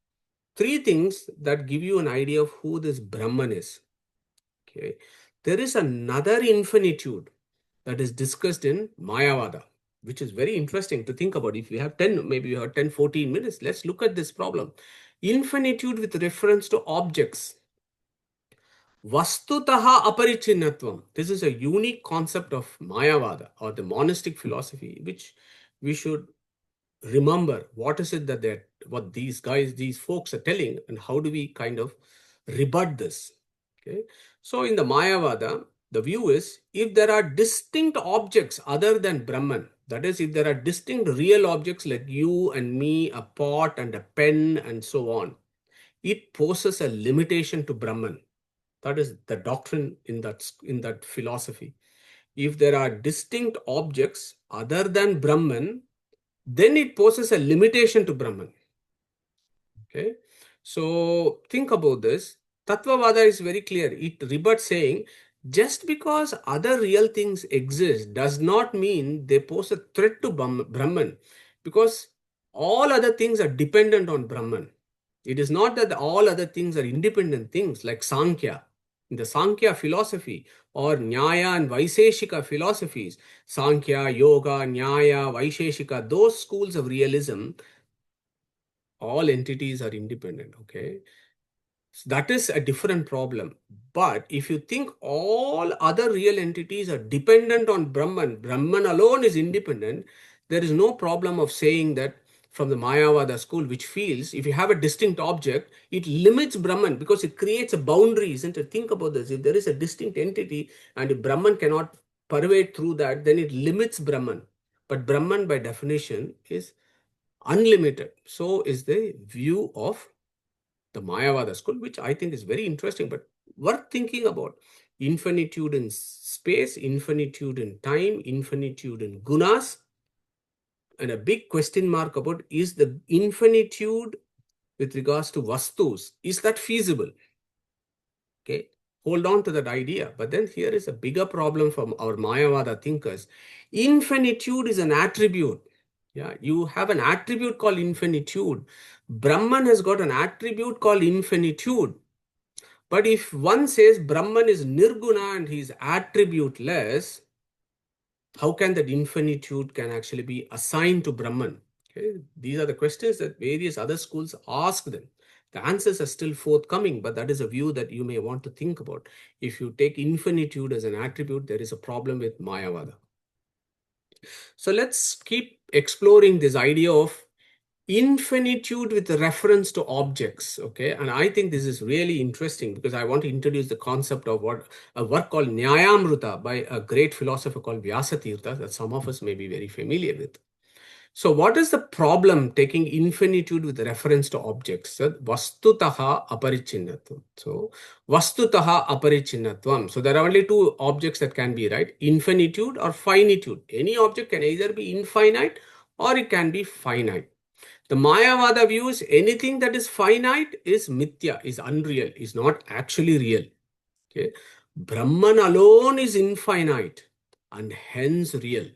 Three things that give you an idea of who this Brahman is. Okay. There is another infinitude that is discussed in Mayavada, which is very interesting to think about. If we have 10, maybe we have 10, 14 minutes, let's look at this problem. Infinitude with reference to objects. Vastutaha aparichinnatvam. This is a unique concept of Mayavada or the monastic philosophy, which we should remember. What is it that what these guys, these folks are telling, and how do we kind of rebut this? Okay. So in the Mayavada, the view is if there are distinct objects other than Brahman, that is, if there are distinct real objects like you and me, a pot and a pen and so on, it poses a limitation to Brahman. That is the doctrine in that philosophy. If there are distinct objects other than Brahman, then it poses a limitation to Brahman. Okay. So think about this. Tattvavada is very clear. It rebuts saying just because other real things exist does not mean they pose a threat to Brahman, because all other things are dependent on Brahman. It is not that all other things are independent things like Sankhya. In the Sankhya philosophy or Nyaya and Vaisheshika philosophies, Sankhya, Yoga, Nyaya, Vaisheshika, those schools of realism, all entities are independent. Okay. So that is a different problem. But if you think all other real entities are dependent on Brahman, Brahman alone is independent, there is no problem of saying that from the Mayavada school, which feels if you have a distinct object, it limits Brahman because it creates a boundary, isn't it? Think about this. If there is a distinct entity and if Brahman cannot pervade through that, then it limits Brahman. But Brahman by definition is unlimited. So is the view of the Mayavada school, which I think is very interesting, but worth thinking about. Infinitude in space, infinitude in time, infinitude in gunas, and a big question mark about is the infinitude with regards to vastus, is that feasible? Okay, hold on to that idea. But then here is a bigger problem from our Mayavada thinkers. Infinitude is an attribute. Yeah, you have an attribute called infinitude. Brahman has got an attribute called infinitude. But if one says Brahman is nirguna and he is attributeless, how can that infinitude can actually be assigned to Brahman? Okay, these are the questions that various other schools ask them. The answers are still forthcoming, but that is a view that you may want to think about. If you take infinitude as an attribute, there is a problem with Mayavada. So let's keep exploring this idea of infinitude with reference to objects. Okay, and I think this is really interesting because I want to introduce the concept of what a work called Nyayamrita by a great philosopher called Vyasatirtha that some of us may be very familiar with. So what is the problem taking infinitude with reference to objects? Vastutaha aparichinnatvam. So vastutaha aparichinnatvam. So there are only two objects that can be, right? Infinitude or finitude. Any object can either be infinite or it can be finite. The Mayavada views anything that is finite is mithya, is unreal, is not actually real. Okay. Brahman alone is infinite and hence real.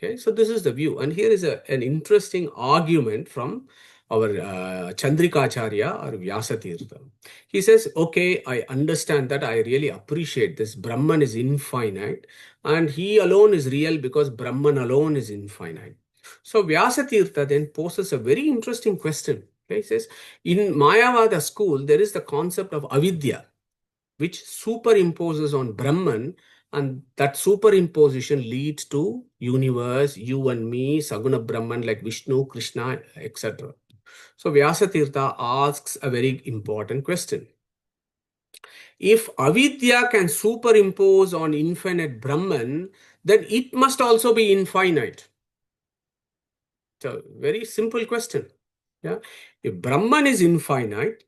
Okay, so this is the view. And here is an interesting argument from our Chandrikacharya or Vyasatirtha. He says, okay, I understand that. I really appreciate this. Brahman is infinite and he alone is real because Brahman alone is infinite. So Vyasatirtha then poses a very interesting question. Okay, he says, in Mayavada school, there is the concept of avidya, which superimposes on Brahman, and that superimposition leads to universe, you and me, Saguna Brahman like Vishnu, Krishna, etc. So Vyasatirtha asks a very important question. If avidya can superimpose on infinite Brahman, then it must also be infinite. So very simple question. Yeah, if Brahman is infinite,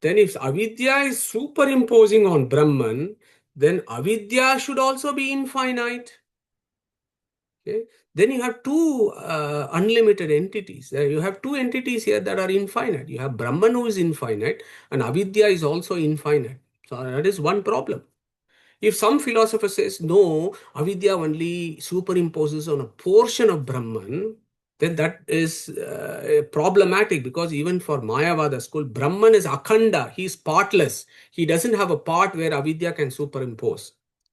then if avidya is superimposing on Brahman, then avidya should also be infinite. Okay. Then you have two unlimited entities. You have two entities here that are infinite. You have Brahman who is infinite and avidya is also infinite. So that is one problem. If some philosopher says, no, avidya only superimposes on a portion of Brahman, then that is problematic, because even for Mayavada school, Brahman is akhanda, he is partless. He doesn't have a part where avidya can superimpose.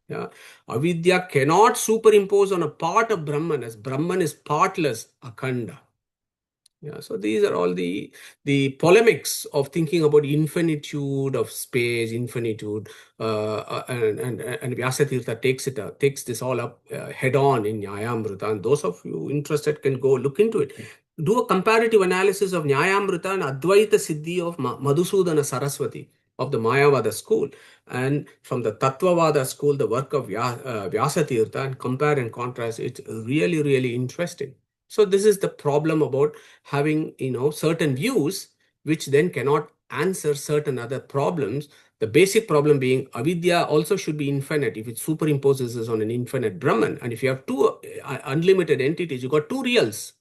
Yeah, avidya cannot superimpose on a part of Brahman, as Brahman is partless, akhanda. Yeah, so these are all the polemics of thinking about infinitude of space, infinitude, and Vyasatirtha takes this all up head on in Nyayamrita, and those of you interested can go look into it. Do a comparative analysis of Nyayamrita and Advaita Siddhi of Madhusudana Saraswati of the Mayavada school, and from the Tattvavada school, the work of Vyasatirtha, and compare and contrast. It's really, really interesting. So this is the problem about having, certain views which then cannot answer certain other problems. The basic problem being avidya also should be infinite if it superimposes this on an infinite Brahman. And if you have two unlimited entities, you got two reals.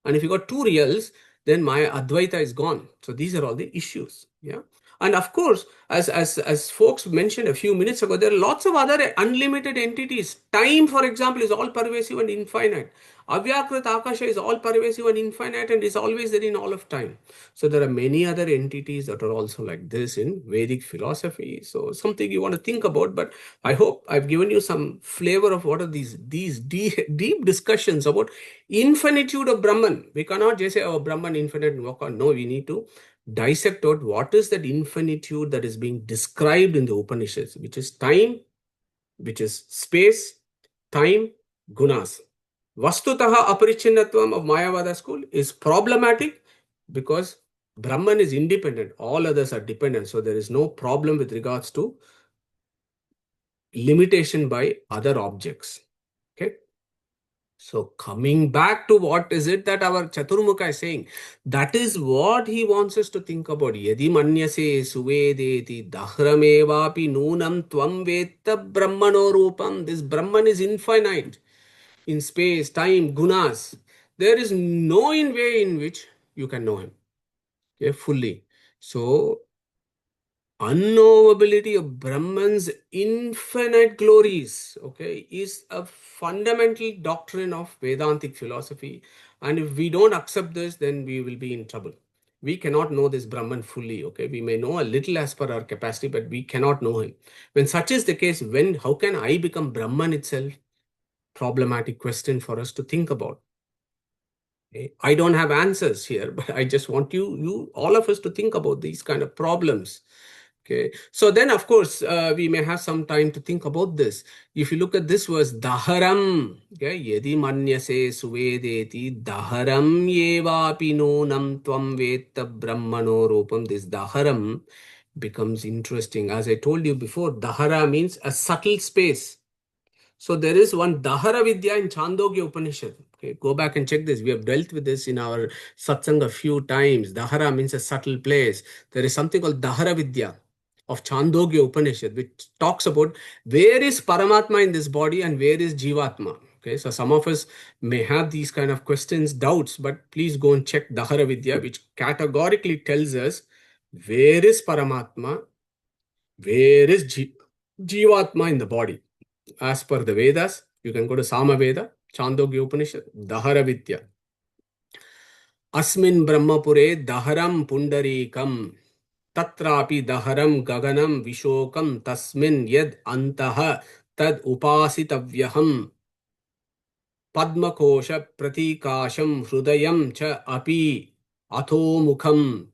And if you got two reals, then my Advaita is gone. So these are all the issues. Yeah. And of course, as folks mentioned a few minutes ago, there are lots of other unlimited entities. Time, for example, is all pervasive and infinite. Avyakrit Akasha is all pervasive and infinite and is always there in all of time. So there are many other entities that are also like this in Vedic philosophy. So something you want to think about, but I hope I've given you some flavor of what are these deep discussions about infinitude of Brahman. We cannot just say, oh, Brahman infinite and walk on. No, we need to dissect out what is that infinitude that is being described in the Upanishads, which is time, which is space, time, gunas. Vastutaha aparichinnatvam of Mayavada school is problematic because Brahman is independent. All others are dependent. So there is no problem with regards to limitation by other objects. Okay. So coming back to what is it that our Chaturmukha is saying, that is what he wants us to think about. Yadi manyase suvedeti dahramevapi nunam tvam vetta brahmano rupam. This Brahman is infinite in space, time, gunas. There is no way in which you can know him, okay, fully. So unknowability of Brahman's infinite glories, okay, is a fundamental doctrine of Vedantic philosophy. And if we don't accept this, then we will be in trouble. We cannot know this Brahman fully, okay. We may know a little as per our capacity, but we cannot know him. When such is the case, how can I become Brahman itself? Problematic question for us to think about. Okay. I don't have answers here, but I just want you all of us to think about these kind of problems. Okay, so then of course we may have some time to think about this. If you look at this verse, daharam, okay, yadi manyase suvedeti daharam yevapi nonam tvam vetta brahmano rupam. This daharam becomes interesting. As I told you before, dahara means a subtle space. So there is one Dahara Vidya in Chandogya Upanishad. Okay, go back and check this. We have dealt with this in our satsang a few times. Dahara means a subtle place. There is something called Dahara Vidya of Chandogya Upanishad, which talks about where is Paramatma in this body and where is Jivatma. Okay, so some of us may have these kind of questions, doubts, but please go and check Dahara Vidya, which categorically tells us where is Paramatma, where is Jivatma in the body. As per the Vedas, you can go to Sama Veda, Chandogya Upanishad, Dahara Vidya. Asmin Brahmapure Daharam Pundarikam Tatrapi Daharam Gaganam Vishokam Tasmin Yad Antaha Tad Upasitavyaham Padmakosha Pratikasham Hrudayam Cha Api Athomukham.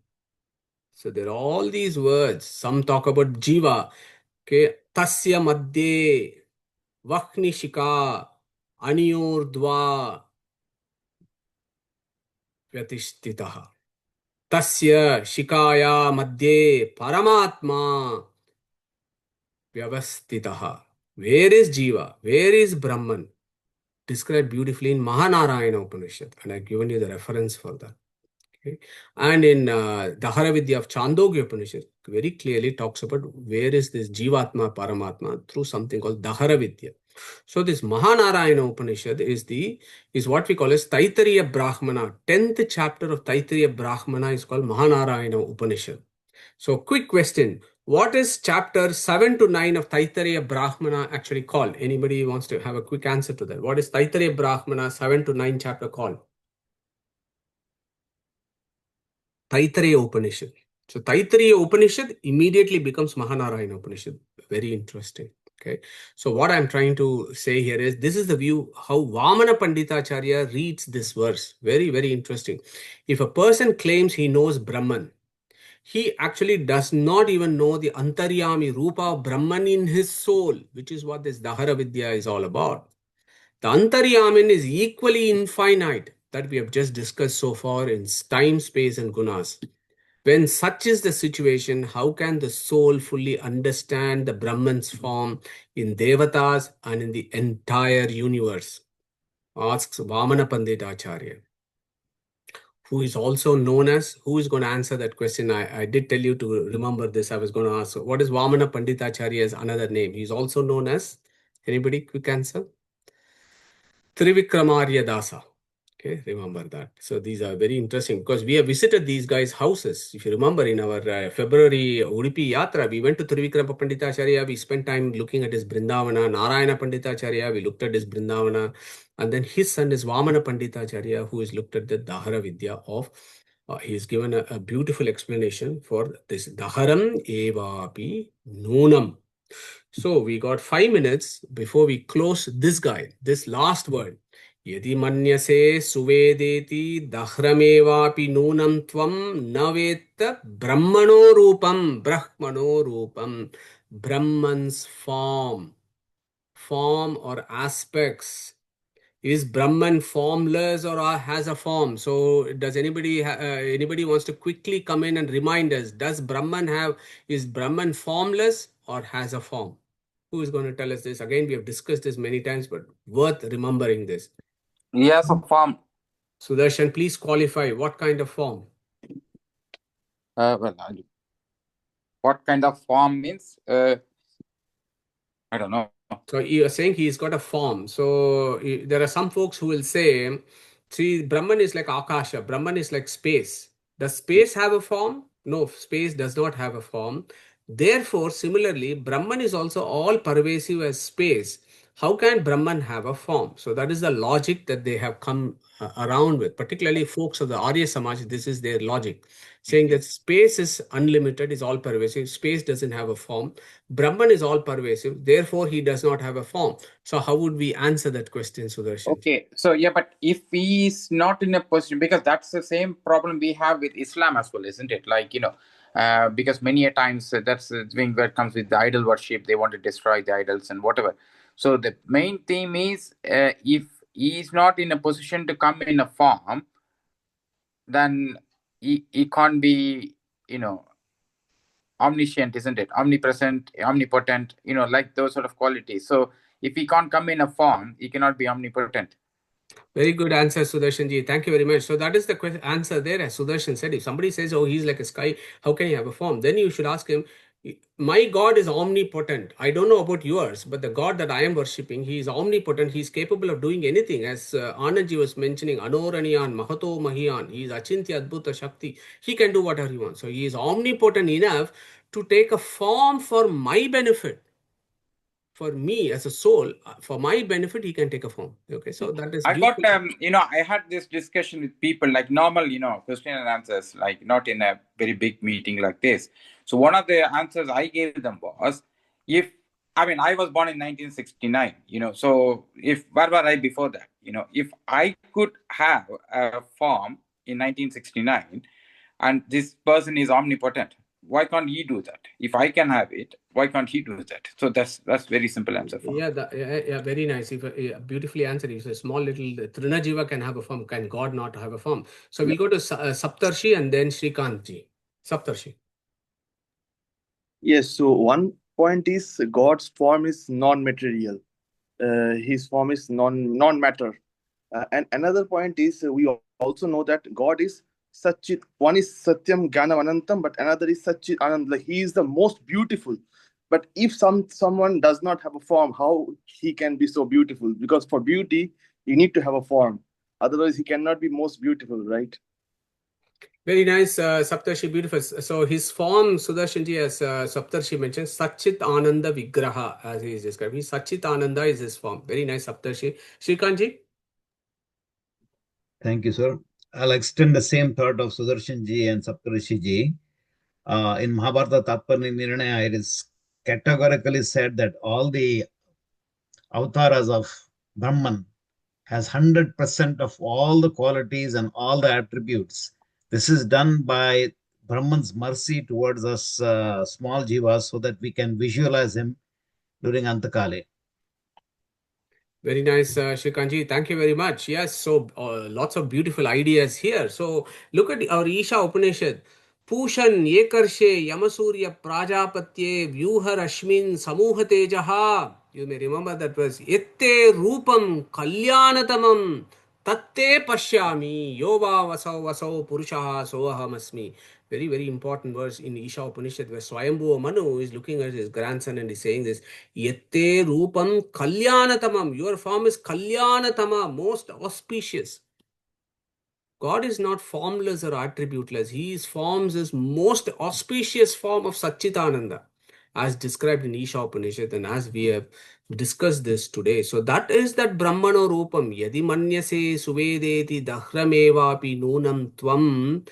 So there are all these words. Some talk about Jiva. Okay, Tasya Madhye Vaknishika Aniyurdva Vyatistitaha. Tasya Shikaya Madhye Paramatma Vyavastitaha. Where is Jiva? Where is Brahman? Described beautifully in Mahanarayana Upanishad. And I've given you the reference for that. Okay. And in Dahara Vidya of Chandogya Upanishad, very clearly talks about where is this Jivatma Paramatma through something called Dahara Vidya. So this Mahanarayana Upanishad is what we call as Taittiriya Brahmana. 10th chapter of Taittiriya Brahmana is called Mahanarayana Upanishad. So quick question. What is chapter 7 to 9 of Taittiriya Brahmana actually called? Anybody wants to have a quick answer to that? What is Taittiriya Brahmana 7 to 9 chapter called? Taittiriya Upanishad. So Taittiriya Upanishad immediately becomes Mahanarayana Upanishad. Very interesting. Okay. So what I'm trying to say here is, this is the view how Vamana Panditacharya reads this verse. Very, very interesting. If a person claims he knows Brahman, he actually does not even know the Antaryami Rupa of Brahman in his soul, which is what this Dahara Vidya is all about. The Antaryamin is equally infinite that we have just discussed so far in time, space, and gunas. When such is the situation, how can the soul fully understand the Brahman's form in Devatas and in the entire universe? Asks Vamana Panditacharya, who is also known as, who is going to answer that question? I did tell you to remember this. I was going to ask, what is Vamana Panditacharya's another name? He's also known as, anybody quick answer? Trivikramarya Dasa. Okay, remember that. So these are very interesting because we have visited these guys' houses. If you remember, in our February Udupi Yatra, we went to Trivikrama Panditacharya. We spent time looking at his Brindavana. Narayana Panditacharya, we looked at his Brindavana. And then his son is Vamana Panditacharya, who has looked at the Dahara Vidya of, he's given a beautiful explanation for this Daharam Evapi Nunam. So we got 5 minutes before we close this guide, this last word. Yadi manyase suvedeti dahramevapi nunam tvam naveta brahmano rupam, Brahman's form or aspects. Is Brahman formless or has a form? So does anybody wants to quickly come in and remind us, is Brahman formless or has a form? Who is going to tell us this? Again, we have discussed this many times, but worth remembering this. Yes, a form. Sudarshan, please qualify. What kind of form? What kind of form means? I don't know. So you are saying he's got a form. So there are some folks who will say, see, Brahman is like Akasha. Brahman is like space. Does space have a form? No, space does not have a form. Therefore, similarly, Brahman is also all pervasive as space. How can Brahman have a form? So that is the logic that they have come around with. Particularly folks of the Arya Samaj, this is their logic. Saying that space is unlimited, is all pervasive. Space doesn't have a form. Brahman is all pervasive. Therefore, he does not have a form. So how would we answer that question, Sudarshan? Okay. So, yeah, but if he is not in a position, because that's the same problem we have with Islam as well, isn't it? Like, because many a times that's the thing where it comes with the idol worship. They want to destroy the idols and whatever. So the main theme is if he is not in a position to come in a form, then he can't be, omniscient, isn't it? Omnipresent, omnipotent, like those sort of qualities. So if he can't come in a form, he cannot be omnipotent. Very good answer, Sudarshan ji. Thank you very much. So that is the answer there, as Sudarshan said. If somebody says, oh, he's like a sky, how can he have a form? Then you should ask him, my God is omnipotent. I don't know about yours, but the God that I am worshipping, he is omnipotent. He is capable of doing anything. As Anandji was mentioning, Anoraniyan, Mahato Mahiyan, he is Achintya Adbhuta Shakti. He can do whatever he wants. So he is omnipotent enough to take a form for my benefit. For me as a soul, for my benefit, he can take a form. Okay, so that is. I got, I had this discussion with people, like normal, question and answers, like not in a very big meeting like this. So one of the answers I gave them was, I was born in 1969, so where were I before that? If I could have a form in 1969 and this person is omnipotent, why can't he do that? If I can have it, why can't he do that? So that's very simple answer for yeah, very nice. Beautifully answered. If a small little Trinajiva can have a form, can God not have a form? So we'll go to Saptarshi and then Shrikantji. Saptarshi. Yes, so one point is God's form is non-material. His form is non-matter. And another point is we also know that God is Satchit. One is Satyam Jnanam Anantam, but another is Satchit Anand. Like he is the most beautiful. But if someone does not have a form, how he can be so beautiful? Because for beauty, you need to have a form. Otherwise, he cannot be most beautiful, right? Very nice, Saptarshi, beautiful. So his form, Sudarshanji, as Saptarshi mentioned, Satchit Ananda Vigraha, as he is described. Satchit Ananda is his form. Very nice, Saptarshi. Shrikantji? Thank you, sir. I'll extend the same thought of Sudarshan ji and Saptarishi ji. In Mahabharata Tatparya Nirnaya, it is categorically said that all the avatars of Brahman has 100% of all the qualities and all the attributes. This is done by Brahman's mercy towards us small jivas so that we can visualize him during Antakale. Very nice, Shrikanji. Thank you very much. Yes, so lots of beautiful ideas here. So look at our Isha Upanishad. Pushan Yekarshe Yamasurya Prajapatye Vyuha Rashmin Samuha Tejaha. You may remember that verse. Yette Rupam Kalyanatamam Tatte Pashyami Yova Vasau Vasau Purushaha Soahamasmi. Very, very important verse in Isha Upanishad where Swayambhuva Manu is looking at his grandson and is saying this. Yette Rupam Kalyanatamam. Your form is Kalyanatama, most auspicious. God is not formless or attributeless. His forms is most auspicious form of Satchitananda, as described in Isha Upanishad and as we have discussed this today. So that is that Brahmano Rupam. Yadi manyase suvedeti dahramevapi nunam tvam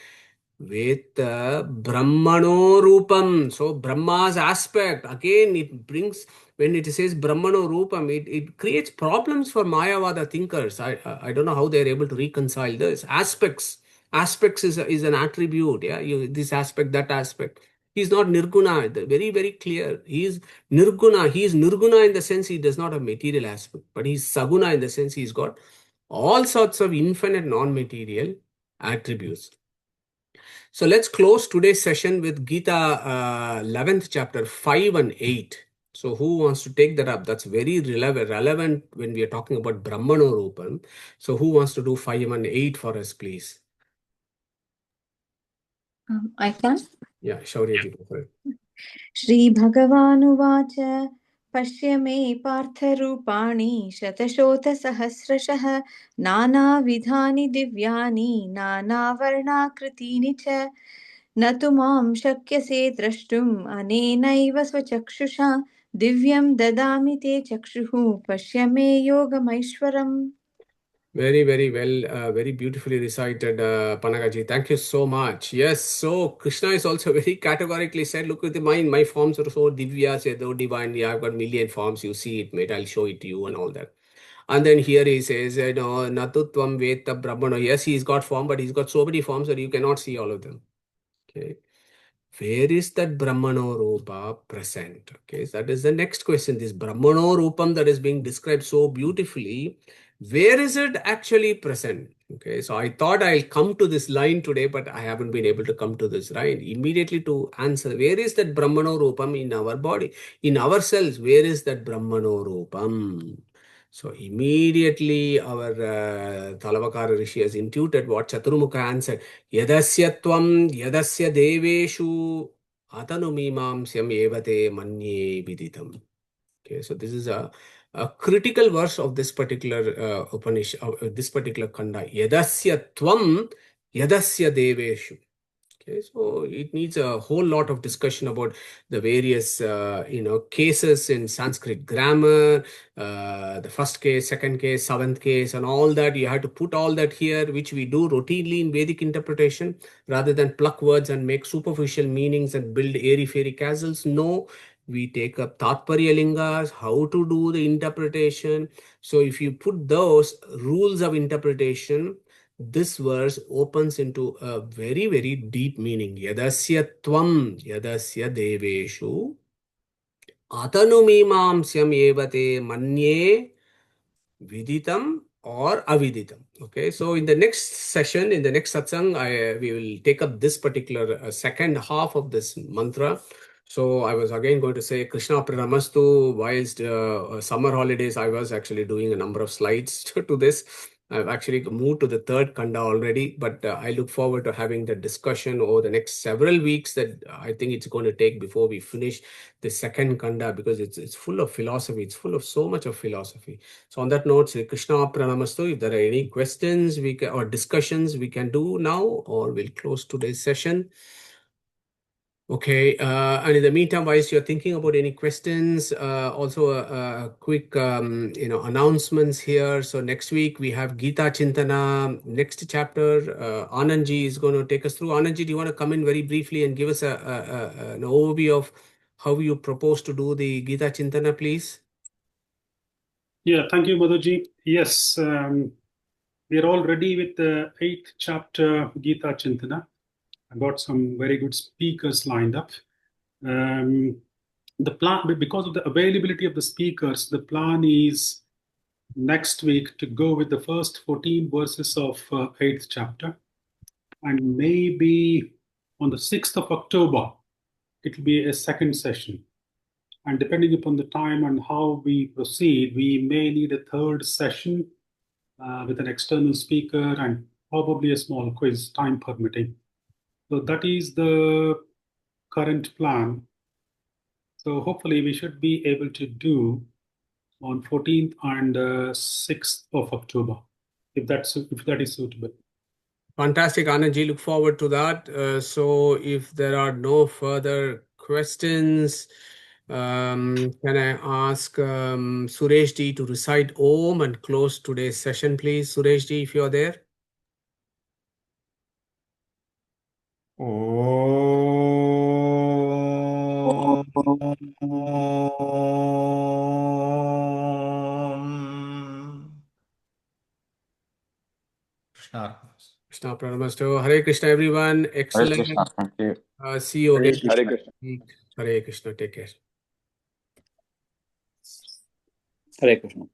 Veta Brahmano Rupam. So Brahma's aspect, again it brings, when it says Brahmano Rupam, it creates problems for Mayavada thinkers. I don't know how they're able to reconcile this. Aspects is an attribute. Yeah, this aspect, that aspect. He's not Nirguna. Very, very clear. He is Nirguna. He is Nirguna in the sense he does not have material aspect. But he's Saguna in the sense he's got all sorts of infinite non-material attributes. So let's close today's session with Gita 11th chapter 5 and 8. So who wants to take that up? That's very relevant when we are talking about Brahmano Rupam. So who wants to do 5 and 8 for us, please? I can. Yeah, Shauryaji, go for it. श्रीभगवानुवाच पश्य मे पार्थरूपाणि शतशोथसहस्रशः नानाविधानि दिव्यानि नानावर्णाकृतीनि च न तु मां शक्यसे द्रष्टुम् अनेनैव स्वचक्षुषा दिव्यं ददामि ते चक्षुः पश्य मे योगमैश्वरम्. Very, very well, very beautifully recited, Panagaji. Thank you so much. Yes, so Krishna is also very categorically said, look at the mind, my forms are so divya, so divine. Yeah, I've got million forms, you see it, mate, I'll show it to you and all that. And then here he says, Natutvam Veta Brahmano. Yes, he's got form, but he's got so many forms that you cannot see all of them. Okay. Where is that Brahmano Rupa present? Okay, so that is the next question. This Brahmano Rupam that is being described so beautifully, where is it actually present? Okay, so I thought I'll come to this line today, but I haven't been able to come to this line. Immediately to answer, where is that Brahmano Rupam in our body, in ourselves? Where is that Brahmano Rupam? So immediately our Talavakara Rishi has intuited what Chaturmukha answered. Yadasya tvam yadasya deveshu atanumimamsyam evate manye viditam. Okay, so this is a critical verse of this particular Upanishad, this particular Kanda. Yadasya tvam yadasya deveshu. Okay, so it needs a whole lot of discussion about the various, cases in Sanskrit grammar, the first case, second case, seventh case, and all that. You have to put all that here, which we do routinely in Vedic interpretation, rather than pluck words and make superficial meanings and build airy-fairy castles. No, we take up Tatparya Lingas, how to do the interpretation. So if you put those rules of interpretation, this verse opens into a very, very deep meaning. Yadasya tvam yadasya deveshu atanumimamsyam evate manye viditam or aviditam. Okay, so in the next session, in the next satsang, we will take up this particular second half of this mantra. So I was again going to say Krishna Pranamastu. Whilst summer holidays, I was actually doing a number of slides to this. I've actually moved to the third kanda already, but I look forward to having the discussion over the next several weeks that I think it's going to take before we finish the second kanda, because it's full of philosophy. It's full of so much of philosophy. So on that note, Sri Krishna Pranamastu. If there are any questions or discussions we can do now, or we'll close today's session. Okay, and in the meantime, while you're thinking about any questions, also a quick, announcements here. So next week we have Gita Chintana, next chapter. Anandji is going to take us through. Anandji, do you want to come in very briefly and give us an overview of how you propose to do the Gita Chintana, please? Yeah, thank you, Madhuji. Yes, we are all ready with the 8th chapter Gita Chintana. I got some very good speakers lined up. The plan, because of the availability of the speakers, the plan is next week to go with the first 14 verses of 8th chapter. And maybe on the 6th of October, it will be a second session. And depending upon the time and how we proceed, we may need a third session with an external speaker and probably a small quiz, time permitting. So that is the current plan. So hopefully we should be able to do on 14th and 6th of October, if that is suitable. Fantastic, Anandji. Look forward to that. So if there are no further questions, can I ask Sureshji to recite Om and close today's session, please? Sureshji, if you're there. Krishna Pranamastu. Hare Krishna, everyone. Hare Excellent. Krishna. Thank you. See you again. Hare Krishna. Hare Krishna. Take care. Hare Krishna.